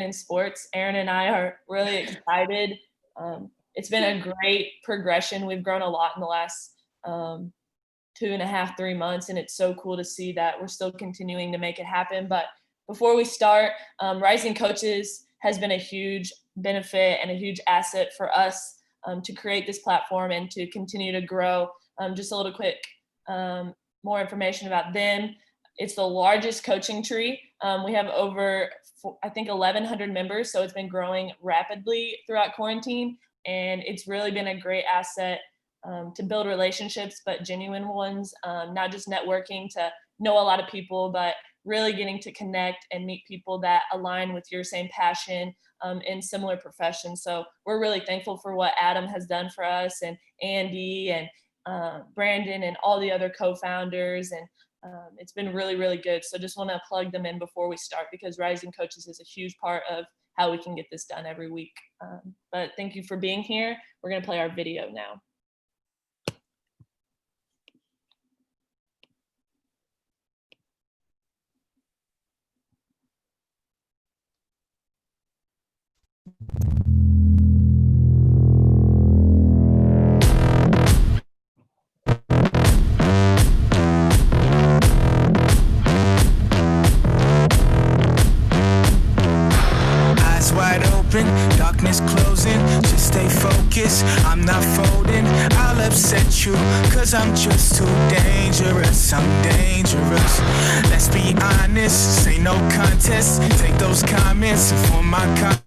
in Sports. Aaron and I are really excited. It's been a great progression. We've grown a lot in the last 2.5, 3 months, and it's so cool to see that we're still continuing to make it happen. But before we start, Rising Coaches has been a huge benefit and a huge asset for us to create this platform and to continue to grow. Just a little quick more information about them. It's the largest coaching tree. We have over, I think, 1,100 members, so it's been growing rapidly throughout quarantine, and it's really been a great asset to build relationships, but genuine ones, not just networking to know a lot of people, but really getting to connect and meet people that align with your same passion in similar professions. So we're really thankful for what Adam has done for us, and Andy and Brandon and all the other co-founders, and it's been really, really good. So just want to plug them in before we start, because Rising Coaches is a huge part of how we can get this done every week. But thank you for being here. We're going to play our video now. Darkness closing, just stay focused, I'm not folding. I'll upset you, cause I'm just too dangerous, I'm dangerous. Let's be honest, this ain't no contest. Take those comments and form my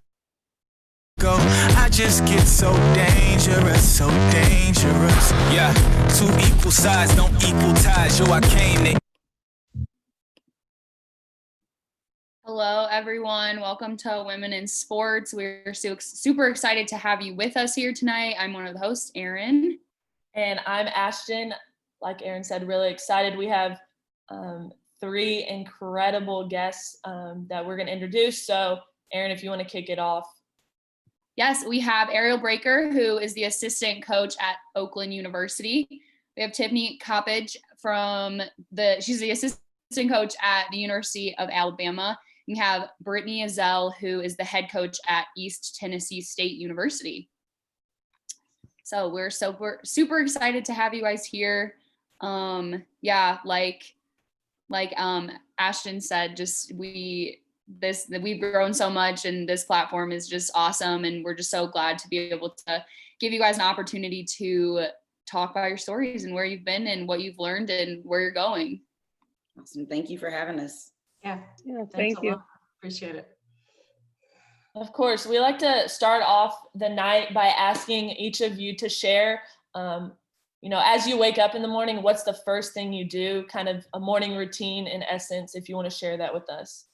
go. I just get so dangerous, so dangerous. Yeah, two equal sides don't equal ties. Yo, I came to Hello, everyone. Welcome to Women in Sports. We're super excited to have you with us here tonight. I'm one of the hosts, Erin. And I'm Ashton. Like Aaron said, really excited. We have 3 incredible guests that we're going to introduce. So, Aaron, if you want to kick it off. Yes, we have Ariel Breaker, who is the assistant coach at Oakland University. We have Tiffany Coppage she's the assistant coach at the University of Alabama. We have Brittany Azell, who is the head coach at East Tennessee State University. So we're super excited to have you guys here. Yeah, like Ashton said, we've grown so much, and this platform is just awesome, and we're just so glad to be able to give you guys an opportunity to talk about your stories and where you've been and what you've learned and where you're going. Awesome. Thank you for having us. Yeah, thank you. Appreciate it. Of course, we like to start off the night by asking each of you to share, as you wake up in the morning, what's the first thing you do, kind of a morning routine in essence, if you want to share that with us.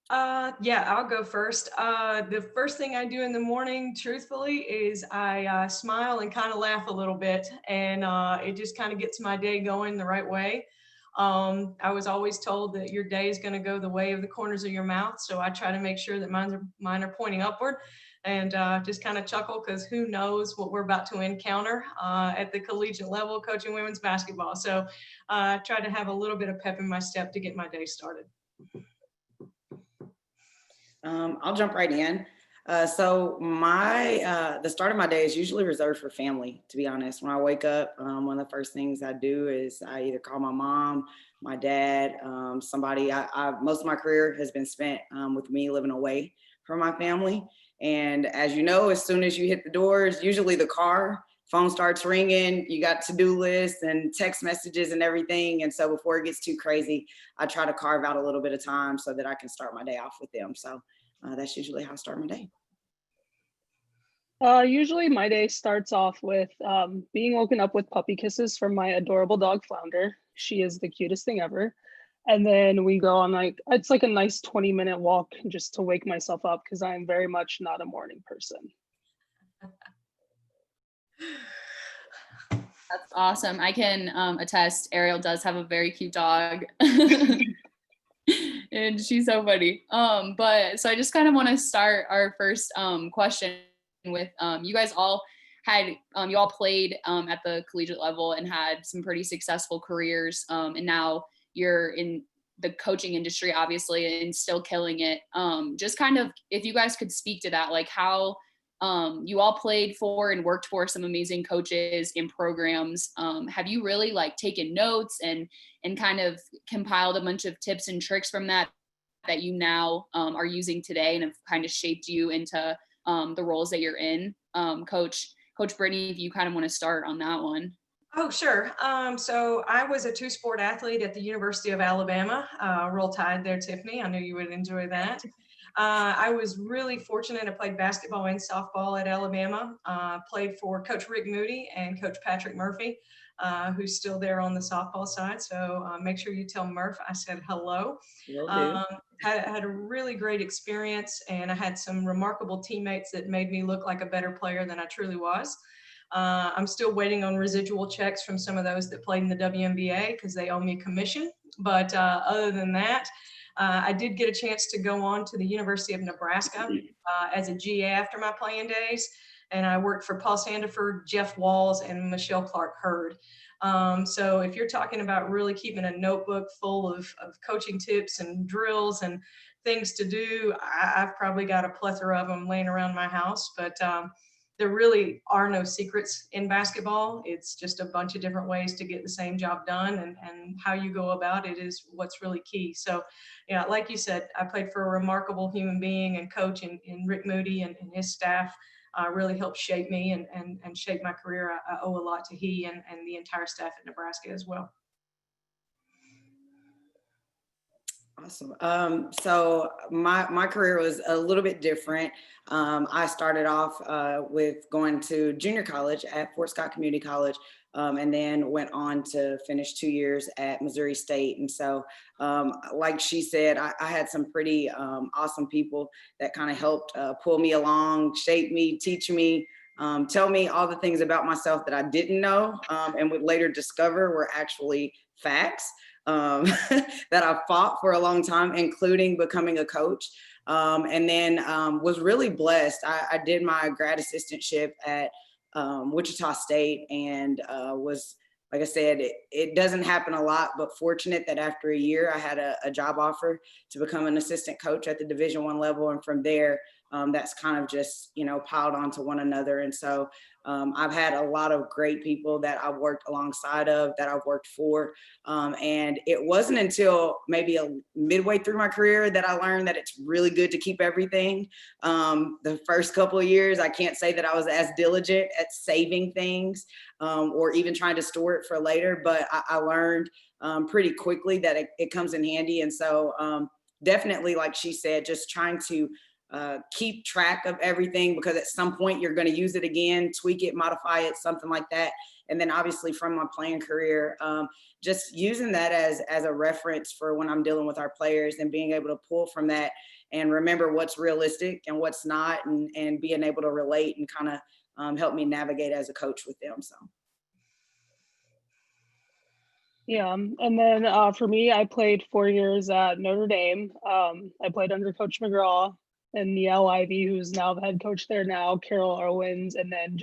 Yeah, I'll go first. The first thing I do in the morning, truthfully, is I smile and kind of laugh a little bit, and it just kind of gets my day going the right way. I was always told that your day is going to go the way of the corners of your mouth, so I try to make sure that mine are pointing upward, and just kind of chuckle, because who knows what we're about to encounter at the collegiate level coaching women's basketball. So I try to have a little bit of pep in my step to get my day started. I'll jump right in. So the start of my day is usually reserved for family, to be honest. When I wake up, one of the first things I do is I either call my mom, my dad, somebody. Most of my career has been spent with me living away from my family. And as you know, as soon as you hit the doors, usually the phone starts ringing, you got to-do lists and text messages and everything. And so before it gets too crazy, I try to carve out a little bit of time so that I can start my day off with them. So that's usually how I start my day. Usually my day starts off with being woken up with puppy kisses from my adorable dog Flounder. She is the cutest thing ever. And then we go on it's like a nice 20-minute walk just to wake myself up, because I am very much not a morning person. That's awesome. I can attest, Ariel does have a very cute dog. And she's so funny. But so I just kind of want to start our first question with you guys all had you all played at the collegiate level and had some pretty successful careers, and now you're in the coaching industry, obviously, and still killing it. Just kind of, if you guys could speak to that, like how you all played for and worked for some amazing coaches and programs. Have you really like taken notes and kind of compiled a bunch of tips and tricks from that you now are using today and have kind of shaped you into the roles that you're in? Coach Brittany, if you kind of want to start on that one. Oh, sure. So I was a two-sport athlete at the University of Alabama. Roll Tide there, Tiffany. I knew you would enjoy that. I was really fortunate. I played basketball and softball at Alabama. Played for Coach Rick Moody and Coach Patrick Murphy, who's still there on the softball side. So make sure you tell Murph I said hello. Had a really great experience, and I had some remarkable teammates that made me look like a better player than I truly was. I'm still waiting on residual checks from some of those that played in the WNBA because they owe me a commission. But other than that, I did get a chance to go on to the University of Nebraska as a GA after my playing days. And I worked for Paul Sandiford, Jeff Walls, and Michelle Clark-Hurd. So if you're talking about really keeping a notebook full of coaching tips and drills and things to do, I've probably got a plethora of them laying around my house. But there really are no secrets in basketball. It's just a bunch of different ways to get the same job done, and how you go about it is what's really key. So, yeah, like you said, I played for a remarkable human being and coach in Rick Moody and his staff. Really helped shape me and shape my career. I owe a lot to he and the entire staff at Nebraska as well. Awesome. So my career was a little bit different. I started off with going to junior college at Fort Scott Community College, and then went on to finish 2 years at Missouri State. And so, like she said, I had some pretty awesome people that kind of helped pull me along, shape me, teach me, tell me all the things about myself that I didn't know and would later discover were actually facts. That I fought for a long time, including becoming a coach. And then was really blessed. I did my grad assistantship at Wichita State, and was, like I said, it doesn't happen a lot, but fortunate that after a year I had a job offer to become an assistant coach at the Division I level. And from there, that's kind of just, piled onto one another. And so I've had a lot of great people that I've worked alongside of, that I've worked for. And it wasn't until maybe midway through my career that I learned that it's really good to keep everything. The first couple of years, I can't say that I was as diligent at saving things or even trying to store it for later, but I learned pretty quickly that it comes in handy. And so definitely, like she said, just trying to keep track of everything, because at some point you're going to use it again, tweak it, modify it, something like that. And then obviously from my playing career, just using that as a reference for when I'm dealing with our players, and being able to pull from that and remember what's realistic and what's not, and being able to relate and kind of help me navigate as a coach with them. So. Yeah, and then for me, I played 4 years at Notre Dame. I played under Coach McGraw and Niele Ivey, who's now the head coach there now, Carol Owens, and then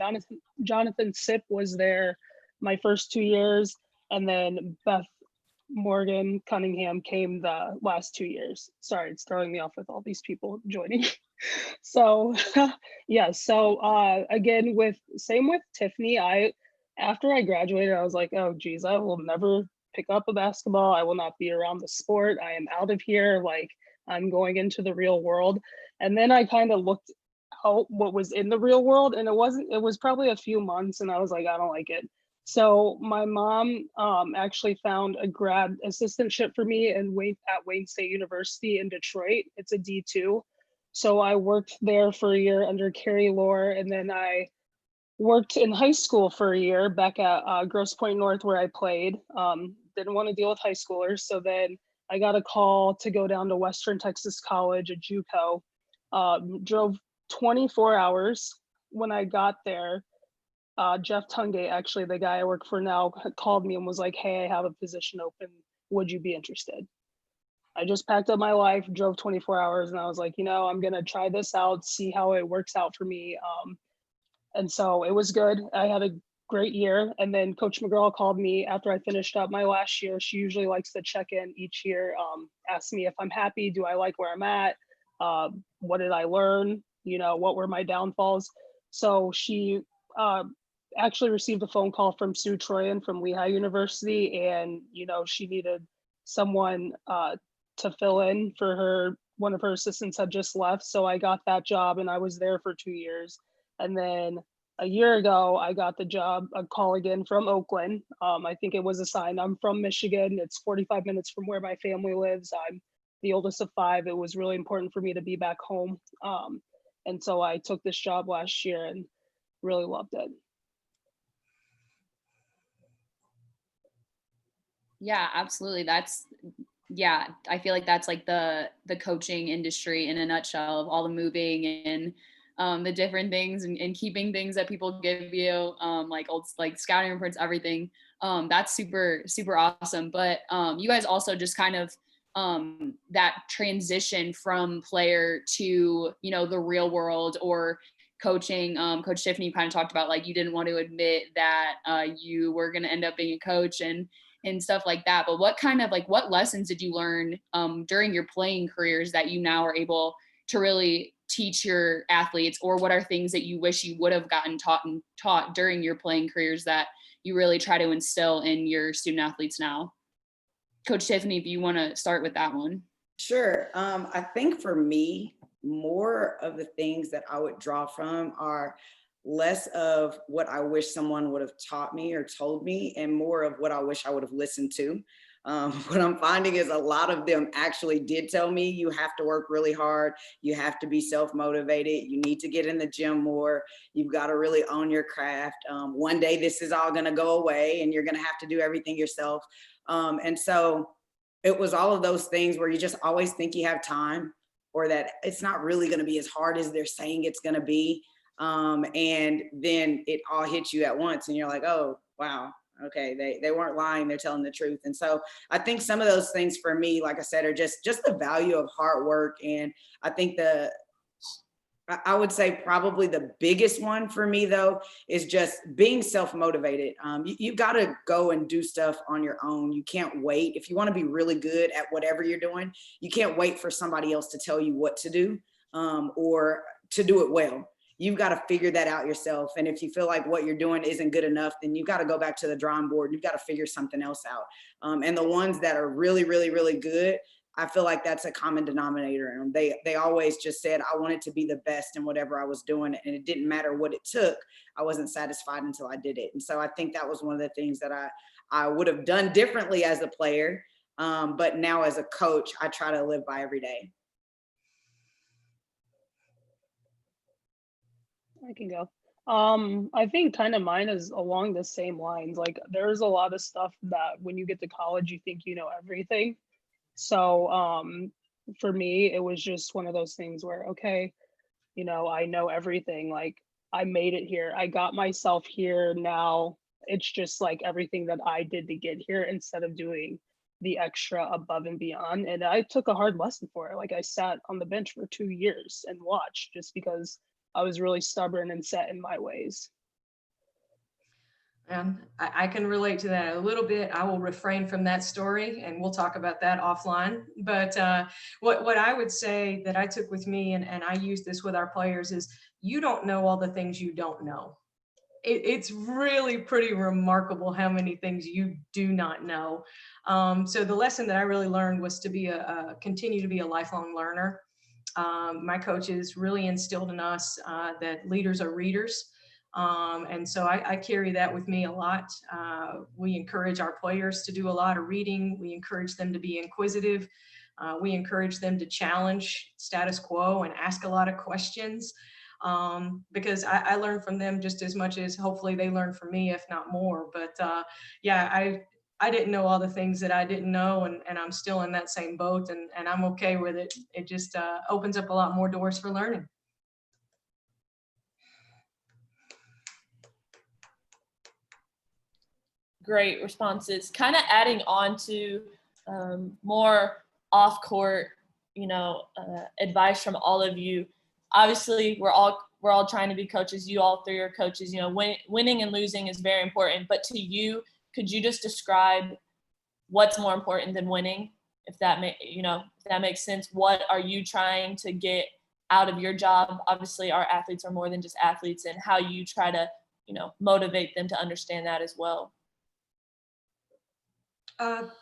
Jonathan Sipp was there my first 2 years, and then Beth Morgan Cunningham came the last 2 years. Sorry, it's throwing me off with all these people joining. So yeah, so again, same with Tiffany, after I graduated, I was like, oh geez, I will never pick up a basketball. I will not be around the sport. I am out of here. Like, I'm going into the real world. And then I kind of looked out what was in the real world, and it was probably a few months, and I was like, I don't like it. So my mom actually found a grad assistantship for me at Wayne State University in Detroit. It's a D2. So I worked there for a year under Carrie Lohr, and then I worked in high school for a year back at Grosse Pointe North, where I played. Didn't want to deal with high schoolers. So then I got a call to go down to Western Texas College, a JUCO. Drove 24 hours. When I got there, Jeff Tungate, actually the guy I work for now, called me and was like, hey, I have a position open. Would you be interested? I just packed up my life, drove 24 hours, and I was like, I'm going to try this out, see how it works out for me. And so it was good. I had a great year. And then Coach McGraw called me after I finished up my last year. She usually likes to check in each year, ask me if I'm happy, do I like where I'm at, what did I learn, what were my downfalls. So she actually received a phone call from Sue Troyan from Lehigh University, and she needed someone to fill in for her. One of her assistants had just left, so I got that job, and I was there for 2 years. And then a year ago, I got a call again from Oakland. I think it was a sign. I'm from Michigan. It's 45 minutes from where my family lives. I'm the oldest of 5. It was really important for me to be back home. And so I took this job last year and really loved it. Yeah, absolutely. I feel like that's like the coaching industry in a nutshell, of all the moving and the different things and keeping things that people give you, like scouting reports, everything. That's super, super awesome. But you guys also just kind of that transition from player to, the real world or coaching. Coach Tiffany kind of talked about, like, you didn't want to admit that you were going to end up being a coach and stuff like that. But what lessons did you learn during your playing careers that you now are able to really teach your athletes, or what are things that you wish you would have gotten taught during your playing careers that you really try to instill in your student athletes now? Coach Tiffany, if you want to start with that one. Sure. I think for me, more of the things that I would draw from are less of what I wish someone would have taught me or told me, and more of what I wish I would have listened to. What I'm finding is a lot of them actually did tell me, you have to work really hard. You have to be self-motivated. You need to get in the gym more. You've got to really own your craft. One day this is all going to go away and you're going to have to do everything yourself. And so it was all of those things where you just always think you have time, or that it's not really going to be as hard as they're saying it's going to be. And then it all hits you at once and you're like, oh, wow. Okay, they weren't lying, they're telling the truth. And so I think some of those things for me, like I said, are just the value of hard work. And I think I would say probably the biggest one for me, though, is just being self-motivated. You've got to go and do stuff on your own. You can't wait. If you want to be really good at whatever you're doing, you can't wait for somebody else to tell you what to do, or to do it well. You've got to figure that out yourself. And if you feel like what you're doing isn't good enough, then you've got to go back to the drawing board. You've got to figure something else out. And the ones that are really, really, really good, I feel like that's a common denominator. And they always just said, I wanted to be the best in whatever I was doing. And it didn't matter what it took. I wasn't satisfied until I did it. And so I think that was one of the things that I would have done differently as a player. But now as a coach, I try to live by every day. I can go. I think kind of mine is along the same lines. Like, there's a lot of stuff that when you get to college, you think you know everything. So for me, it was just one of those things where, okay, I know everything. Like, I made it here. I got myself here. Now it's just like everything that I did to get here instead of doing the extra above and beyond. And I took a hard lesson for it. Like, I sat on the bench for 2 years and watched, just because I was really stubborn and set in my ways. And I can relate to that a little bit. I will refrain from that story and we'll talk about that offline. But what I would say that I took with me, and I use this with our players, is you don't know all the things you don't know. It's really pretty remarkable how many things you do not know. So the lesson that I really learned was to continue to be a lifelong learner. My coaches really instilled in us that leaders are readers. And so I carry that with me a lot. We encourage our players to do a lot of reading. We encourage them to be inquisitive. We encourage them to challenge status quo and ask a lot of questions, because I learn from them just as much as hopefully they learn from me, if not more. But yeah, I didn't know all the things that I didn't know, and I'm still in that same boat, and I'm okay with it. It just opens up a lot more doors for learning. Great responses. Kind of adding on to more off-court, advice from all of you. obviously we're all trying to be coaches. You all three are coaches. You know, winning and losing is very important. But to you, could you just describe what's more important than winning? If that makes sense. What are you trying to get out of your job? Obviously, our athletes are more than just athletes, and how you try to, motivate them to understand that as well.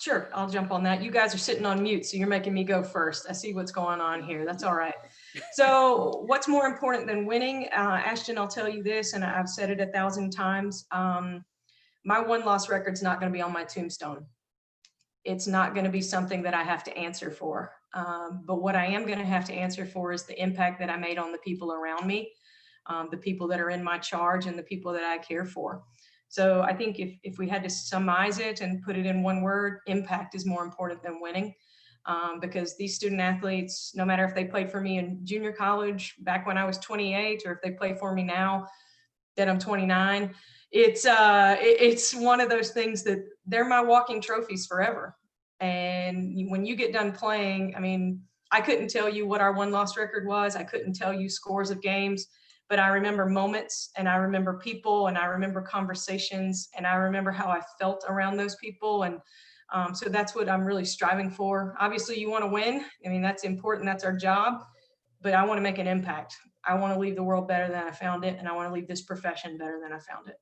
Sure, I'll jump on that. You guys are sitting on mute, so you're making me go first. I see what's going on here. That's all right. So what's more important than winning? Ashton, I'll tell you this, and I've said it 1,000 times. My one-loss record's not going to be on my tombstone. It's not going to be something that I have to answer for. But what I am going to have to answer for is the impact that I made on the people around me, the people that are in my charge, and the people that I care for. So I think if we had to summarize it and put it in one word, impact is more important than winning. Because these student athletes, no matter if they played for me in junior college back when I was 28, or if they play for me now that I'm 29, it's one of those things that they're my walking trophies forever. And when you get done playing, I mean, I couldn't tell you what our one-loss record was. I couldn't tell you scores of games, but I remember moments, and I remember people, and I remember conversations, and I remember how I felt around those people. And so that's what I'm really striving for. Obviously, you want to win. I mean, that's important. That's our job. But I want to make an impact. I want to leave the world better than I found it, and I want to leave this profession better than I found it.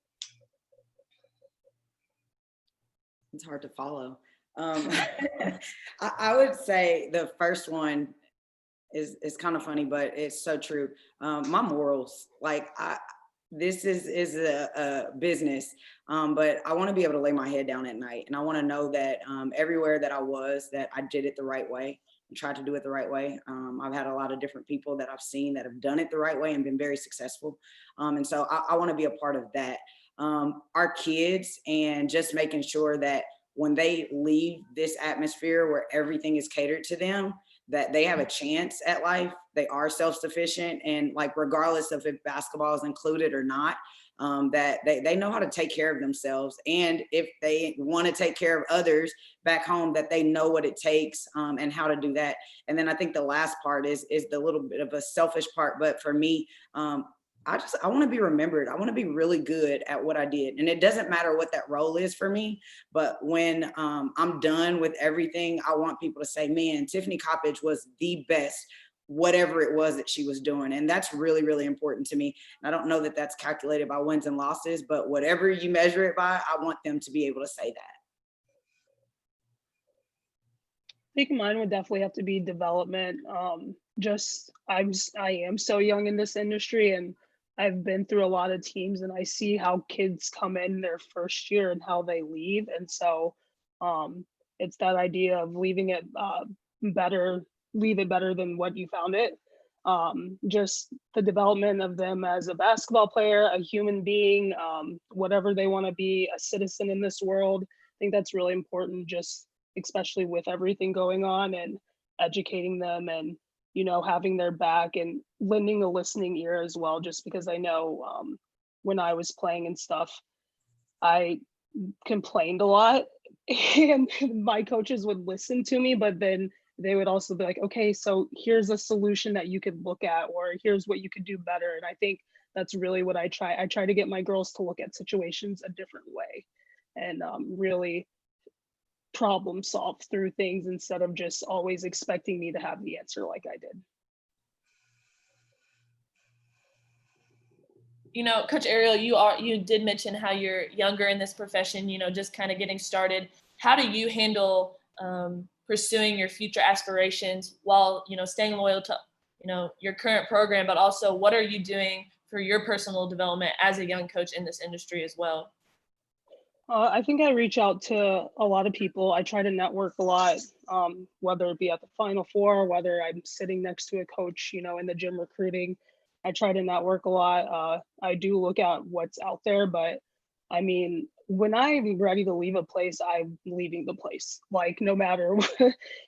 It's hard to follow. I would say the first one is kind of funny, but it's so true. My morals, like this is a business, but I want to be able to lay my head down at night, and I want to know that everywhere that I was, that I did it the right way and tried to do it the right way. I've had a lot of different people that I've seen that have done it the right way and been very successful. And so I want to be a part of that. Our kids, and just making sure that when they leave this atmosphere where everything is catered to them, that they have a chance at life, they are self-sufficient, and like regardless of if basketball is included or not, that they know how to take care of themselves. And if they want to take care of others back home, that they know what it takes and how to do that. And then I think the last part is the little bit of a selfish part, but for me, I want to be remembered. I want to be really good at what I did. And it doesn't matter what that role is for me, but when I'm done with everything, I want people to say, man, Tiffany Coppage was the best, whatever it was that she was doing. And that's really, really important to me. And I don't know that that's calculated by wins and losses, but whatever you measure it by, I want them to be able to say that. I think mine would definitely have to be development. I am so young in this industry, and I've been through a lot of teams, and I see how kids come in their first year and how they leave. And so it's that idea of leaving it better than what you found it. Just the development of them as a basketball player, a human being, whatever they want to be, a citizen in this world. I think that's really important, just especially with everything going on, and educating them, and having their back, and lending a listening ear as well, just because I know when I was playing and stuff, I complained a lot, and my coaches would listen to me, but then they would also be like, okay, so here's a solution that you could look at, or here's what you could do better. And I think that's really what I try to get my girls to look at situations a different way, and really problem solve through things, instead of just always expecting me to have the answer like I did. Coach Ariel, you did mention how you're younger in this profession, just kind of getting started. How do you handle pursuing your future aspirations while, staying loyal to, your current program, but also what are you doing for your personal development as a young coach in this industry as well? I think I reach out to a lot of people. I try to network a lot, whether it be at the Final Four, whether I'm sitting next to a coach, in the gym recruiting. I try to network a lot. I do look at what's out there, but I mean, when I'm ready to leave a place, I'm leaving the place. Like, no matter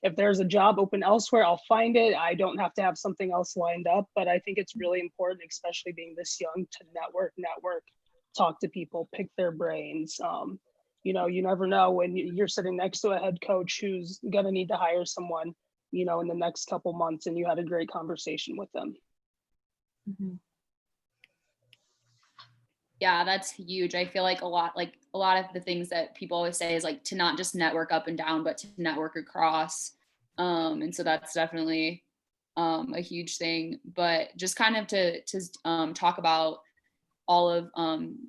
if there's a job open elsewhere, I'll find it. I don't have to have something else lined up, but I think it's really important, especially being this young, to network, talk to people, pick their brains. You never know when you're sitting next to a head coach who's going to need to hire someone, in the next couple months, and you had a great conversation with them. Yeah, that's huge. I feel like a lot of the things that people always say is like to not just network up and down, but to network across. And so that's definitely a huge thing. But just kind of to talk about all of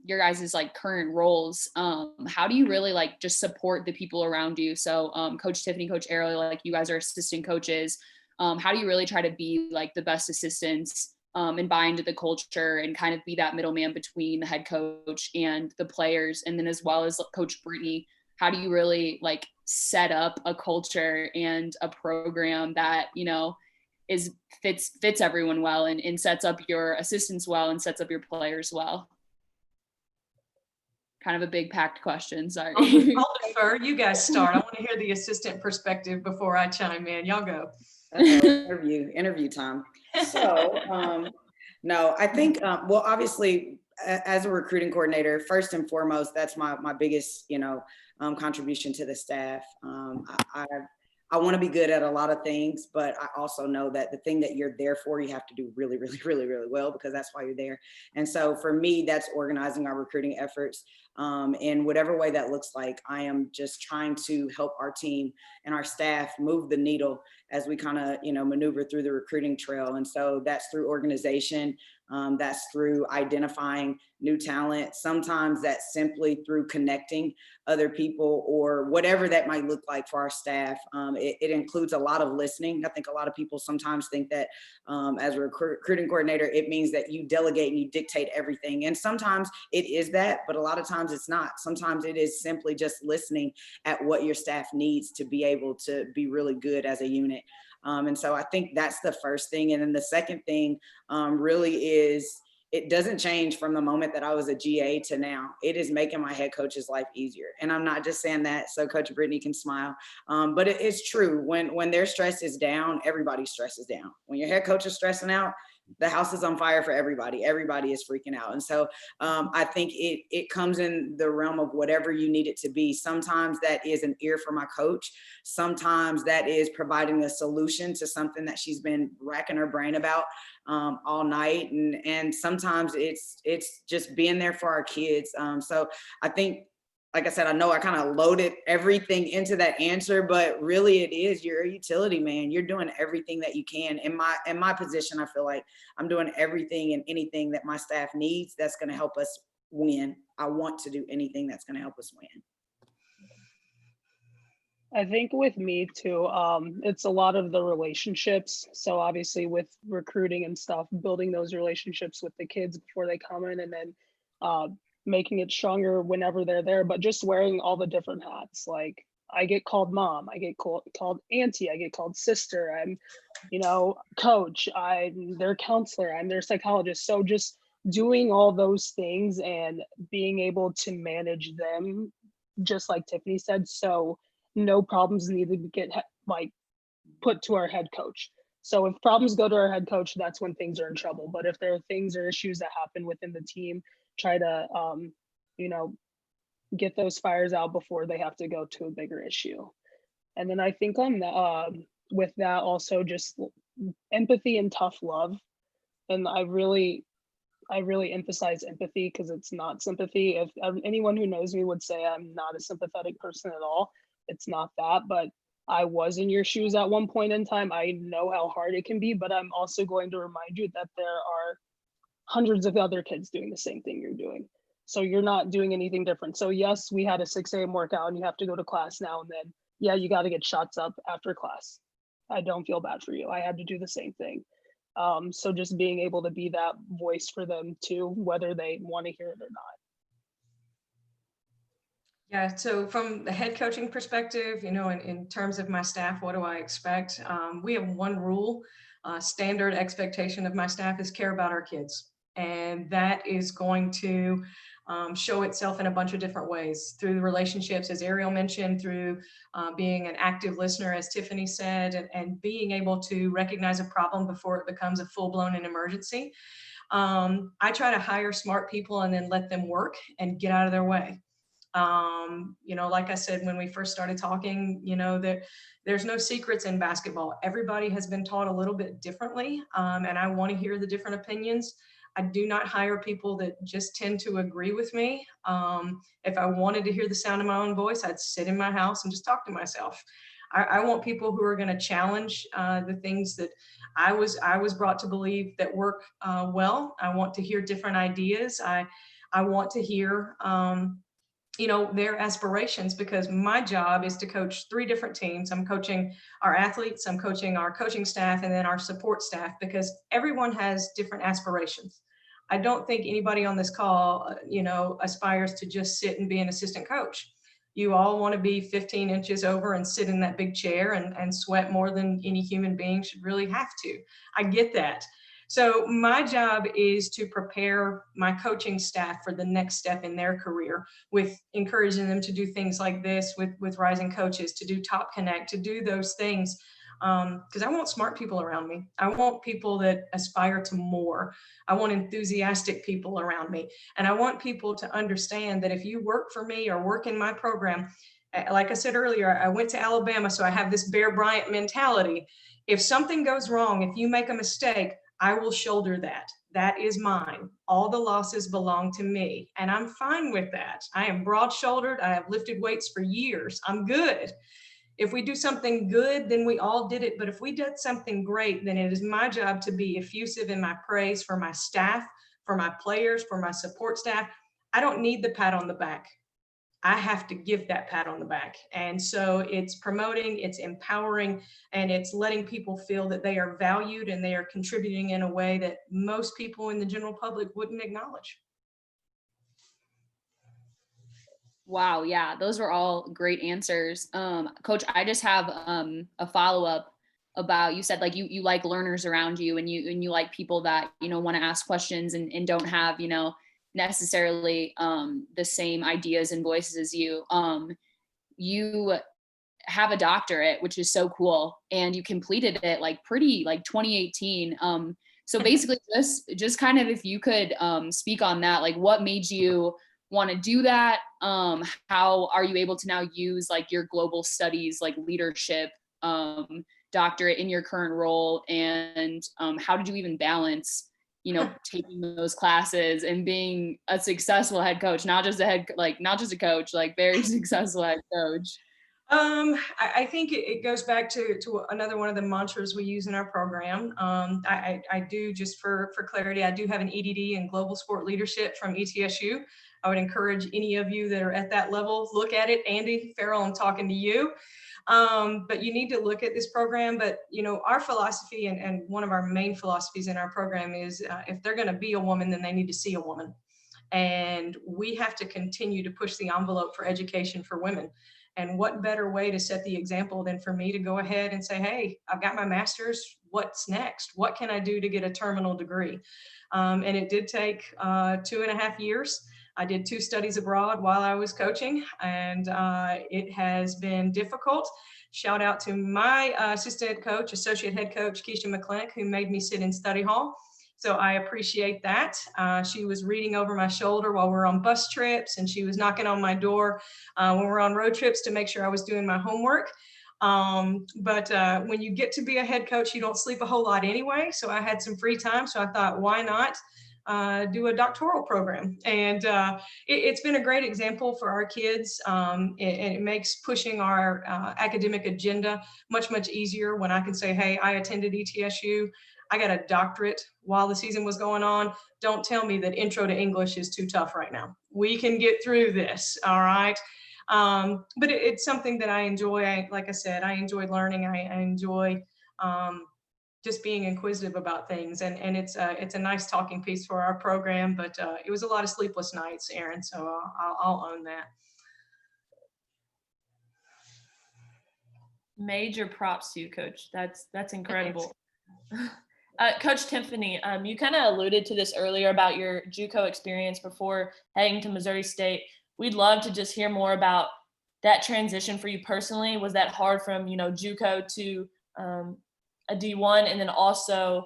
your guys' like current roles, how do you really like just support the people around you? So Coach Tiffany, Coach Ariel, like you guys are assistant coaches. How do you really try to be like the best assistants and buy into the culture and kind of be that middleman between the head coach and the players? And then as well as Coach Brittany, how do you really like set up a culture and a program that, you know, is fits everyone well and sets up your assistants well and sets up your players well? Kind of a big packed question, sorry. I'll defer. You guys start. I want to hear the assistant perspective before I chime in. Y'all go. Interview time. So, no, I think, well, obviously, as a recruiting coordinator, first and foremost, that's my biggest, contribution to the staff. I want to be good at a lot of things, but I also know that the thing that you're there for, you have to do really, really, really, really well, because that's why you're there. And so for me, that's organizing our recruiting efforts. In whatever way that looks like, I am just trying to help our team and our staff move the needle as we kind of, maneuver through the recruiting trail. And so that's through organization. That's through identifying new talent. Sometimes that's simply through connecting other people or whatever that might look like for our staff. It includes a lot of listening. I think a lot of people sometimes think that as a recruiting coordinator, it means that you delegate and you dictate everything. And sometimes it is that, but a lot of times it's not. Sometimes it is simply just listening at what your staff needs to be able to be really good as a unit. And so I think that's the first thing. And then the second thing really is, it doesn't change from the moment that I was a GA to now. It is making my head coach's life easier. And I'm not just saying that so Coach Brittany can smile, but it is true. When their stress is down, everybody's stress is down. When your head coach is stressing out, the house is on fire for everybody. Everybody is freaking out. And so I think it comes in the realm of whatever you need it to be. Sometimes that is an ear for my coach. Sometimes that is providing a solution to something that she's been racking her brain about all night. And sometimes it's just being there for our kids. So I think, like I said, I know I kind of loaded everything into that answer, but really it is, you're a utility man. You're doing everything that you can. In my position, I feel like I'm doing everything and anything that my staff needs that's going to help us win. I want to do anything that's going to help us win. I think with me too, it's a lot of the relationships. So obviously with recruiting and stuff, building those relationships with the kids before they come in, and then making it stronger whenever they're there, but just wearing all the different hats. Like I get called mom, I get called auntie, I get called sister, I'm, coach, I'm their counselor, I'm their psychologist. So just doing all those things and being able to manage them, just like Tiffany said, so no problems need to get put to our head coach. So if problems go to our head coach, that's when things are in trouble. But if there are things or issues that happen within the team, try to, get those fires out before they have to go to a bigger issue. And then I think on the, with that also just empathy and tough love. And I really emphasize empathy because it's not sympathy. If anyone who knows me would say I'm not a sympathetic person at all, it's not that, but I was in your shoes at one point in time. I know how hard it can be, but I'm also going to remind you that there are hundreds of other kids doing the same thing you're doing. So you're not doing anything different. So yes, we had a 6 a.m. workout and you have to go to class now and then. Yeah, you got to get shots up after class. I don't feel bad for you. I had to do the same thing. So just being able to be that voice for them too, whether they want to hear it or not. Yeah, so from the head coaching perspective, in terms of my staff, what do I expect? We have one rule, standard expectation of my staff is care about our kids. And that is going to show itself in a bunch of different ways through the relationships, as Ariel mentioned, through being an active listener, as Tiffany said, and being able to recognize a problem before it becomes a full-blown an emergency. I try to hire smart people and then let them work and get out of their way. Like I said, when we first started talking, there's no secrets in basketball. Everybody has been taught a little bit differently, and I want to hear the different opinions. I do not hire people that just tend to agree with me. If I wanted to hear the sound of my own voice, I'd sit in my house and just talk to myself. I want people who are going to challenge the things that I was brought to believe that work well. I want to hear different ideas. I want to hear their aspirations, because my job is to coach 3 different teams. I'm coaching our athletes, I'm coaching our coaching staff, and then our support staff, because everyone has different aspirations. I don't think anybody on this call, aspires to just sit and be an assistant coach. You all want to be 15 inches over and sit in that big chair and sweat more than any human being should really have to. I get that. So my job is to prepare my coaching staff for the next step in their career, with encouraging them to do things like this with Rising Coaches, to do Top Connect, to do those things. Because I want smart people around me. I want people that aspire to more. I want enthusiastic people around me. And I want people to understand that if you work for me or work in my program, like I said earlier, I went to Alabama, so I have this Bear Bryant mentality. If something goes wrong, if you make a mistake, I will shoulder that. That is mine. All the losses belong to me. And I'm fine with that. I am broad-shouldered. I have lifted weights for years. I'm good. If we do something good, then we all did it. But if we did something great, then it is my job to be effusive in my praise for my staff, for my players, for my support staff. I don't need the pat on the back. I have to give that pat on the back. And so it's promoting, it's empowering, and it's letting people feel that they are valued and they are contributing in a way that most people in the general public wouldn't acknowledge. Wow, yeah, those were all great answers. Coach, I just have a follow-up about, you said like you like learners around you, and you like people that, want to ask questions and don't have, necessarily the same ideas and voices as you. You have a doctorate, which is so cool, and you completed it like 2018. So basically just kind of, if you could speak on that, like what made you want to do that? How are you able to now use like your global studies, like leadership doctorate in your current role? And how did you even balance, taking those classes and being a successful head coach, not just a coach, like very successful head coach? I think it goes back to another one of the mantras we use in our program. I do, just for clarity, I do have an EDD in global sport leadership from ETSU. I would encourage any of you that are at that level, look at it. Andy Farrell, I'm talking to you. But you need to look at this program. But, our philosophy and one of our main philosophies in our program is if they're going to be a woman, then they need to see a woman. And we have to continue to push the envelope for education for women. And what better way to set the example than for me to go ahead and say, hey, I've got my master's, what's next? What can I do to get a terminal degree? And it did take 2.5 years. I did 2 studies abroad while I was coaching, and it has been difficult. Shout out to my assistant coach, associate head coach, Keisha McClintock, who made me sit in study hall. So I appreciate that. She was reading over my shoulder while we were on bus trips, and she was knocking on my door when we're on road trips to make sure I was doing my homework. But when you get to be a head coach, you don't sleep a whole lot anyway. So I had some free time. So I thought, why not do a doctoral program? And it's been a great example for our kids. And it makes pushing our academic agenda much, much easier when I can say, hey, I attended ETSU. I got a doctorate while the season was going on. Don't tell me that intro to English is too tough right now. We can get through this, all right? But it's something that I enjoy. Like I said, I enjoy learning. I enjoy just being inquisitive about things. And it's a nice talking piece for our program, but it was a lot of sleepless nights, Aaron, so I'll own that. Major props to you, Coach. That's incredible. Coach Tiffany, you kind of alluded to this earlier about your JUCO experience before heading to Missouri State. We'd love to just hear more about that transition for you personally. Was that hard from, JUCO to a D1, and then also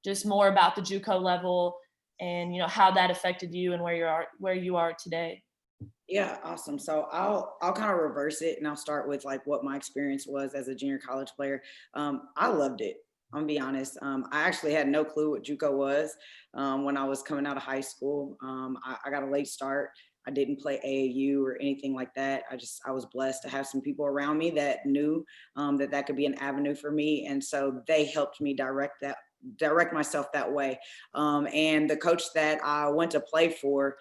just more about the JUCO level and, how that affected you and where you are today? Yeah, awesome. So I'll kind of reverse it and I'll start with like what my experience was as a junior college player. I loved it. I'm gonna be honest. I actually had no clue what JUCO was when I was coming out of high school. I got a late start. I didn't play AAU or anything like that. I was blessed to have some people around me that knew that could be an avenue for me, and so they helped me direct myself that way. And the coach that I went to play for,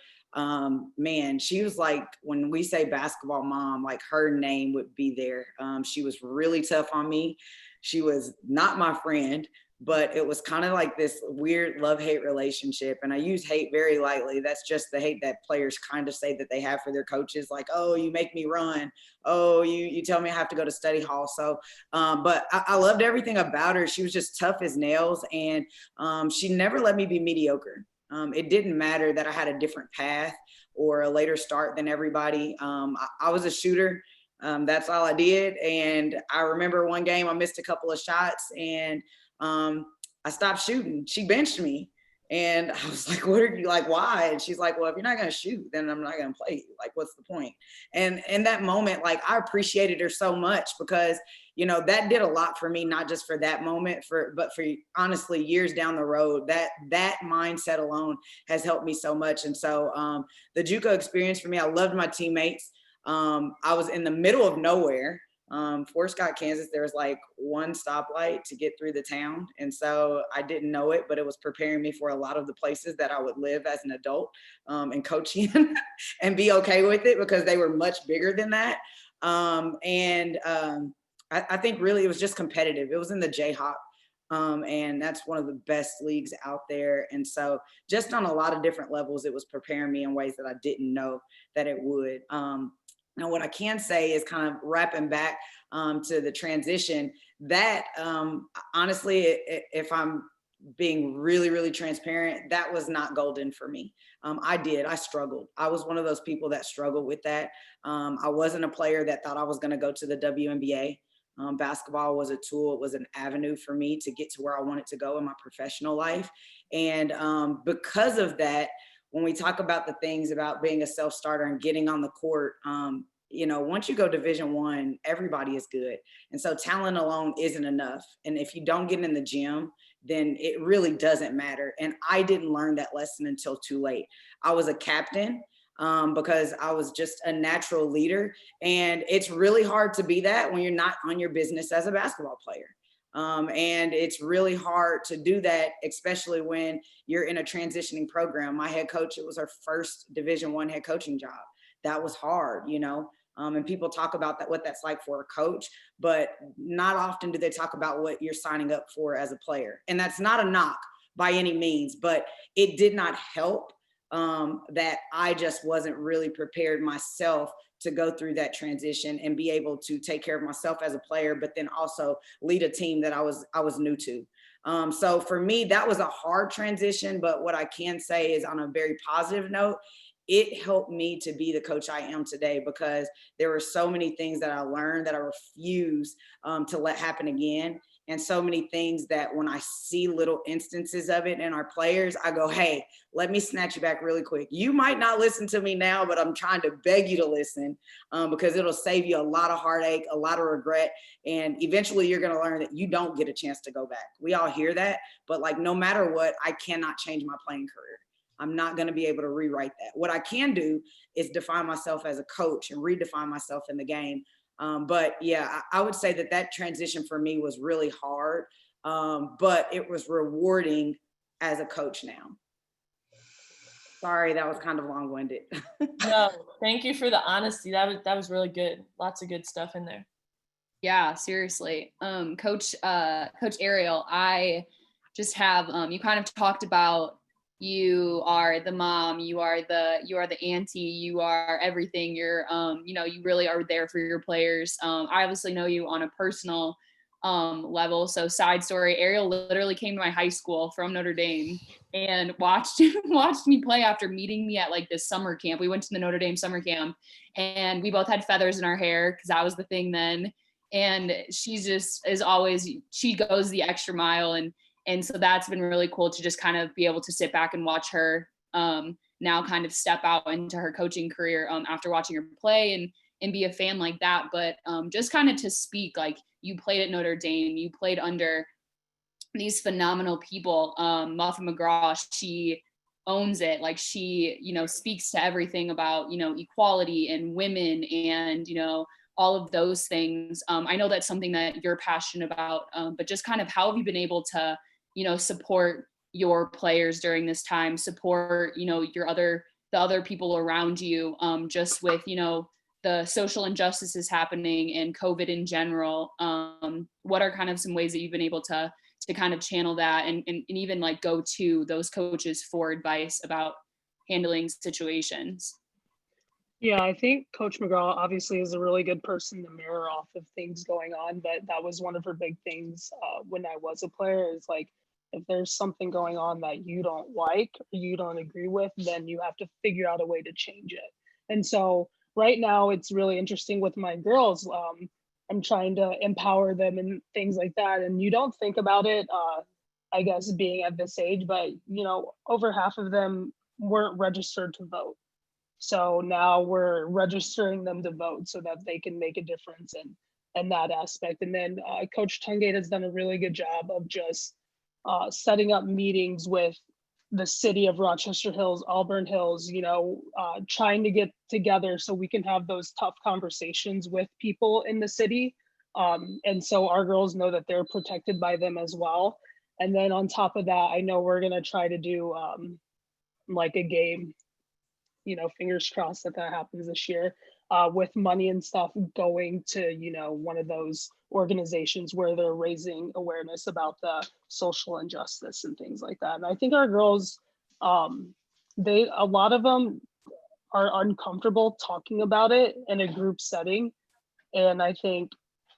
man, she was like, when we say basketball mom, like her name would be there. She was really tough on me. She was not my friend, but it was kind of like this weird love-hate relationship. And I use hate very lightly. That's just the hate that players kind of say that they have for their coaches. Like, oh, you make me run. Oh, you tell me I have to go to study hall. So, but I loved everything about her. She was just tough as nails. And she never let me be mediocre. It didn't matter that I had a different path or a later start than everybody. I was a shooter. That's all I did. And I remember one game I missed a couple of shots and I stopped shooting. She benched me. And I was like, what are you like? Why? And she's like, well, if you're not going to shoot, then I'm not going to play you. Like, what's the point? And in that moment, like I appreciated her so much because, you know, that did a lot for me, not just for that moment, but for honestly years down the road. That mindset alone has helped me so much. And so the JUCO experience for me, I loved my teammates. I was in the middle of nowhere. Fort Scott, Kansas, there was like one stoplight to get through the town. And so I didn't know it, but it was preparing me for a lot of the places that I would live as an adult and coach in and be okay with it because they were much bigger than that. I think really it was just competitive. It was in the Jayhawk. And that's one of the best leagues out there. And so just on a lot of different levels, it was preparing me in ways that I didn't know that it would. Now, what I can say is kind of wrapping back to the transition that honestly, if I'm being really, really transparent, that was not golden for me. I struggled. I was one of those people that struggled with that. I wasn't a player that thought I was going to go to the WNBA. Basketball was a tool. It was an avenue for me to get to where I wanted to go in my professional life. And because of that, when we talk about the things about being a self-starter and getting on the court, you know, once you go Division I, everybody is good. And so talent alone isn't enough. And if you don't get in the gym, then it really doesn't matter. And I didn't learn that lesson until too late. I was a captain because I was just a natural leader. And it's really hard to be that when you're not on your business as a basketball player. And it's really hard to do that, especially when you're in a transitioning program. My head coach, it was her first Division I head coaching job. That was hard, you know, and people talk about that, what that's like for a coach, but not often do they talk about what you're signing up for as a player. And that's not a knock by any means, but it did not help that I just wasn't really prepared myself to go through that transition and be able to take care of myself as a player, but then also lead a team that I was new to. So for me, that was a hard transition, but what I can say is on a very positive note, it helped me to be the coach I am today because there were so many things that I learned that I refuse to let happen again. And so many things that when I see little instances of it in our players, I go, hey, let me snatch you back really quick. You might not listen to me now, but I'm trying to beg you to listen because it'll save you a lot of heartache, a lot of regret. And eventually you're going to learn that you don't get a chance to go back. We all hear that, but like, no matter what, I cannot change my playing career. I'm not going to be able to rewrite that. What I can do is define myself as a coach and redefine myself in the game. But yeah, I would say that transition for me was really hard, but it was rewarding as a coach now. Sorry, that was kind of long-winded. No, thank you for the honesty. That was really good. Lots of good stuff in there. Yeah, seriously. Coach Ariel, I just have, you kind of talked about you are the mom, you are the auntie, you are everything. You're, you really are there for your players. I obviously know you on a personal level. So side story, Ariel literally came to my high school from Notre Dame and watched me play after meeting me at like this summer camp. We went to the Notre Dame summer camp and we both had feathers in our hair because that was the thing then. And she just is always, she goes the extra mile. And so that's been really cool to just kind of be able to sit back and watch her now kind of step out into her coaching career after watching her play and be a fan like that. But just kind of to speak, like, you played at Notre Dame, you played under these phenomenal people. Muffet McGraw, she owns it. Like, she, speaks to everything about, equality and women and, all of those things. I know that's something that you're passionate about, but just kind of how have you been able to, support your players during this time, support, the other people around you, just with, the social injustices happening and COVID in general. What are kind of some ways that you've been able to kind of channel that and even like go to those coaches for advice about handling situations? Yeah, I think Coach McGraw obviously is a really good person to mirror off of things going on, but that was one of her big things when I was a player is like, if there's something going on that you don't like or you don't agree with, then you have to figure out a way to change it. And so right now it's really interesting with my girls. I'm trying to empower them and things like that. And you don't think about it, I guess, being at this age, but, over half of them weren't registered to vote. So now we're registering them to vote so that they can make a difference in that aspect. And then Coach Tungate has done a really good job of just setting up meetings with the city of Rochester Hills, Auburn Hills, trying to get together so we can have those tough conversations with people in the city. And so our girls know that they're protected by them as well. And then on top of that, I know we're going to try to do like a game, fingers crossed that happens this year, with money and stuff going to, one of those organizations where they're raising awareness about the social injustice and things like that. And I think our girls, a lot of them are uncomfortable talking about it in a group setting. And I think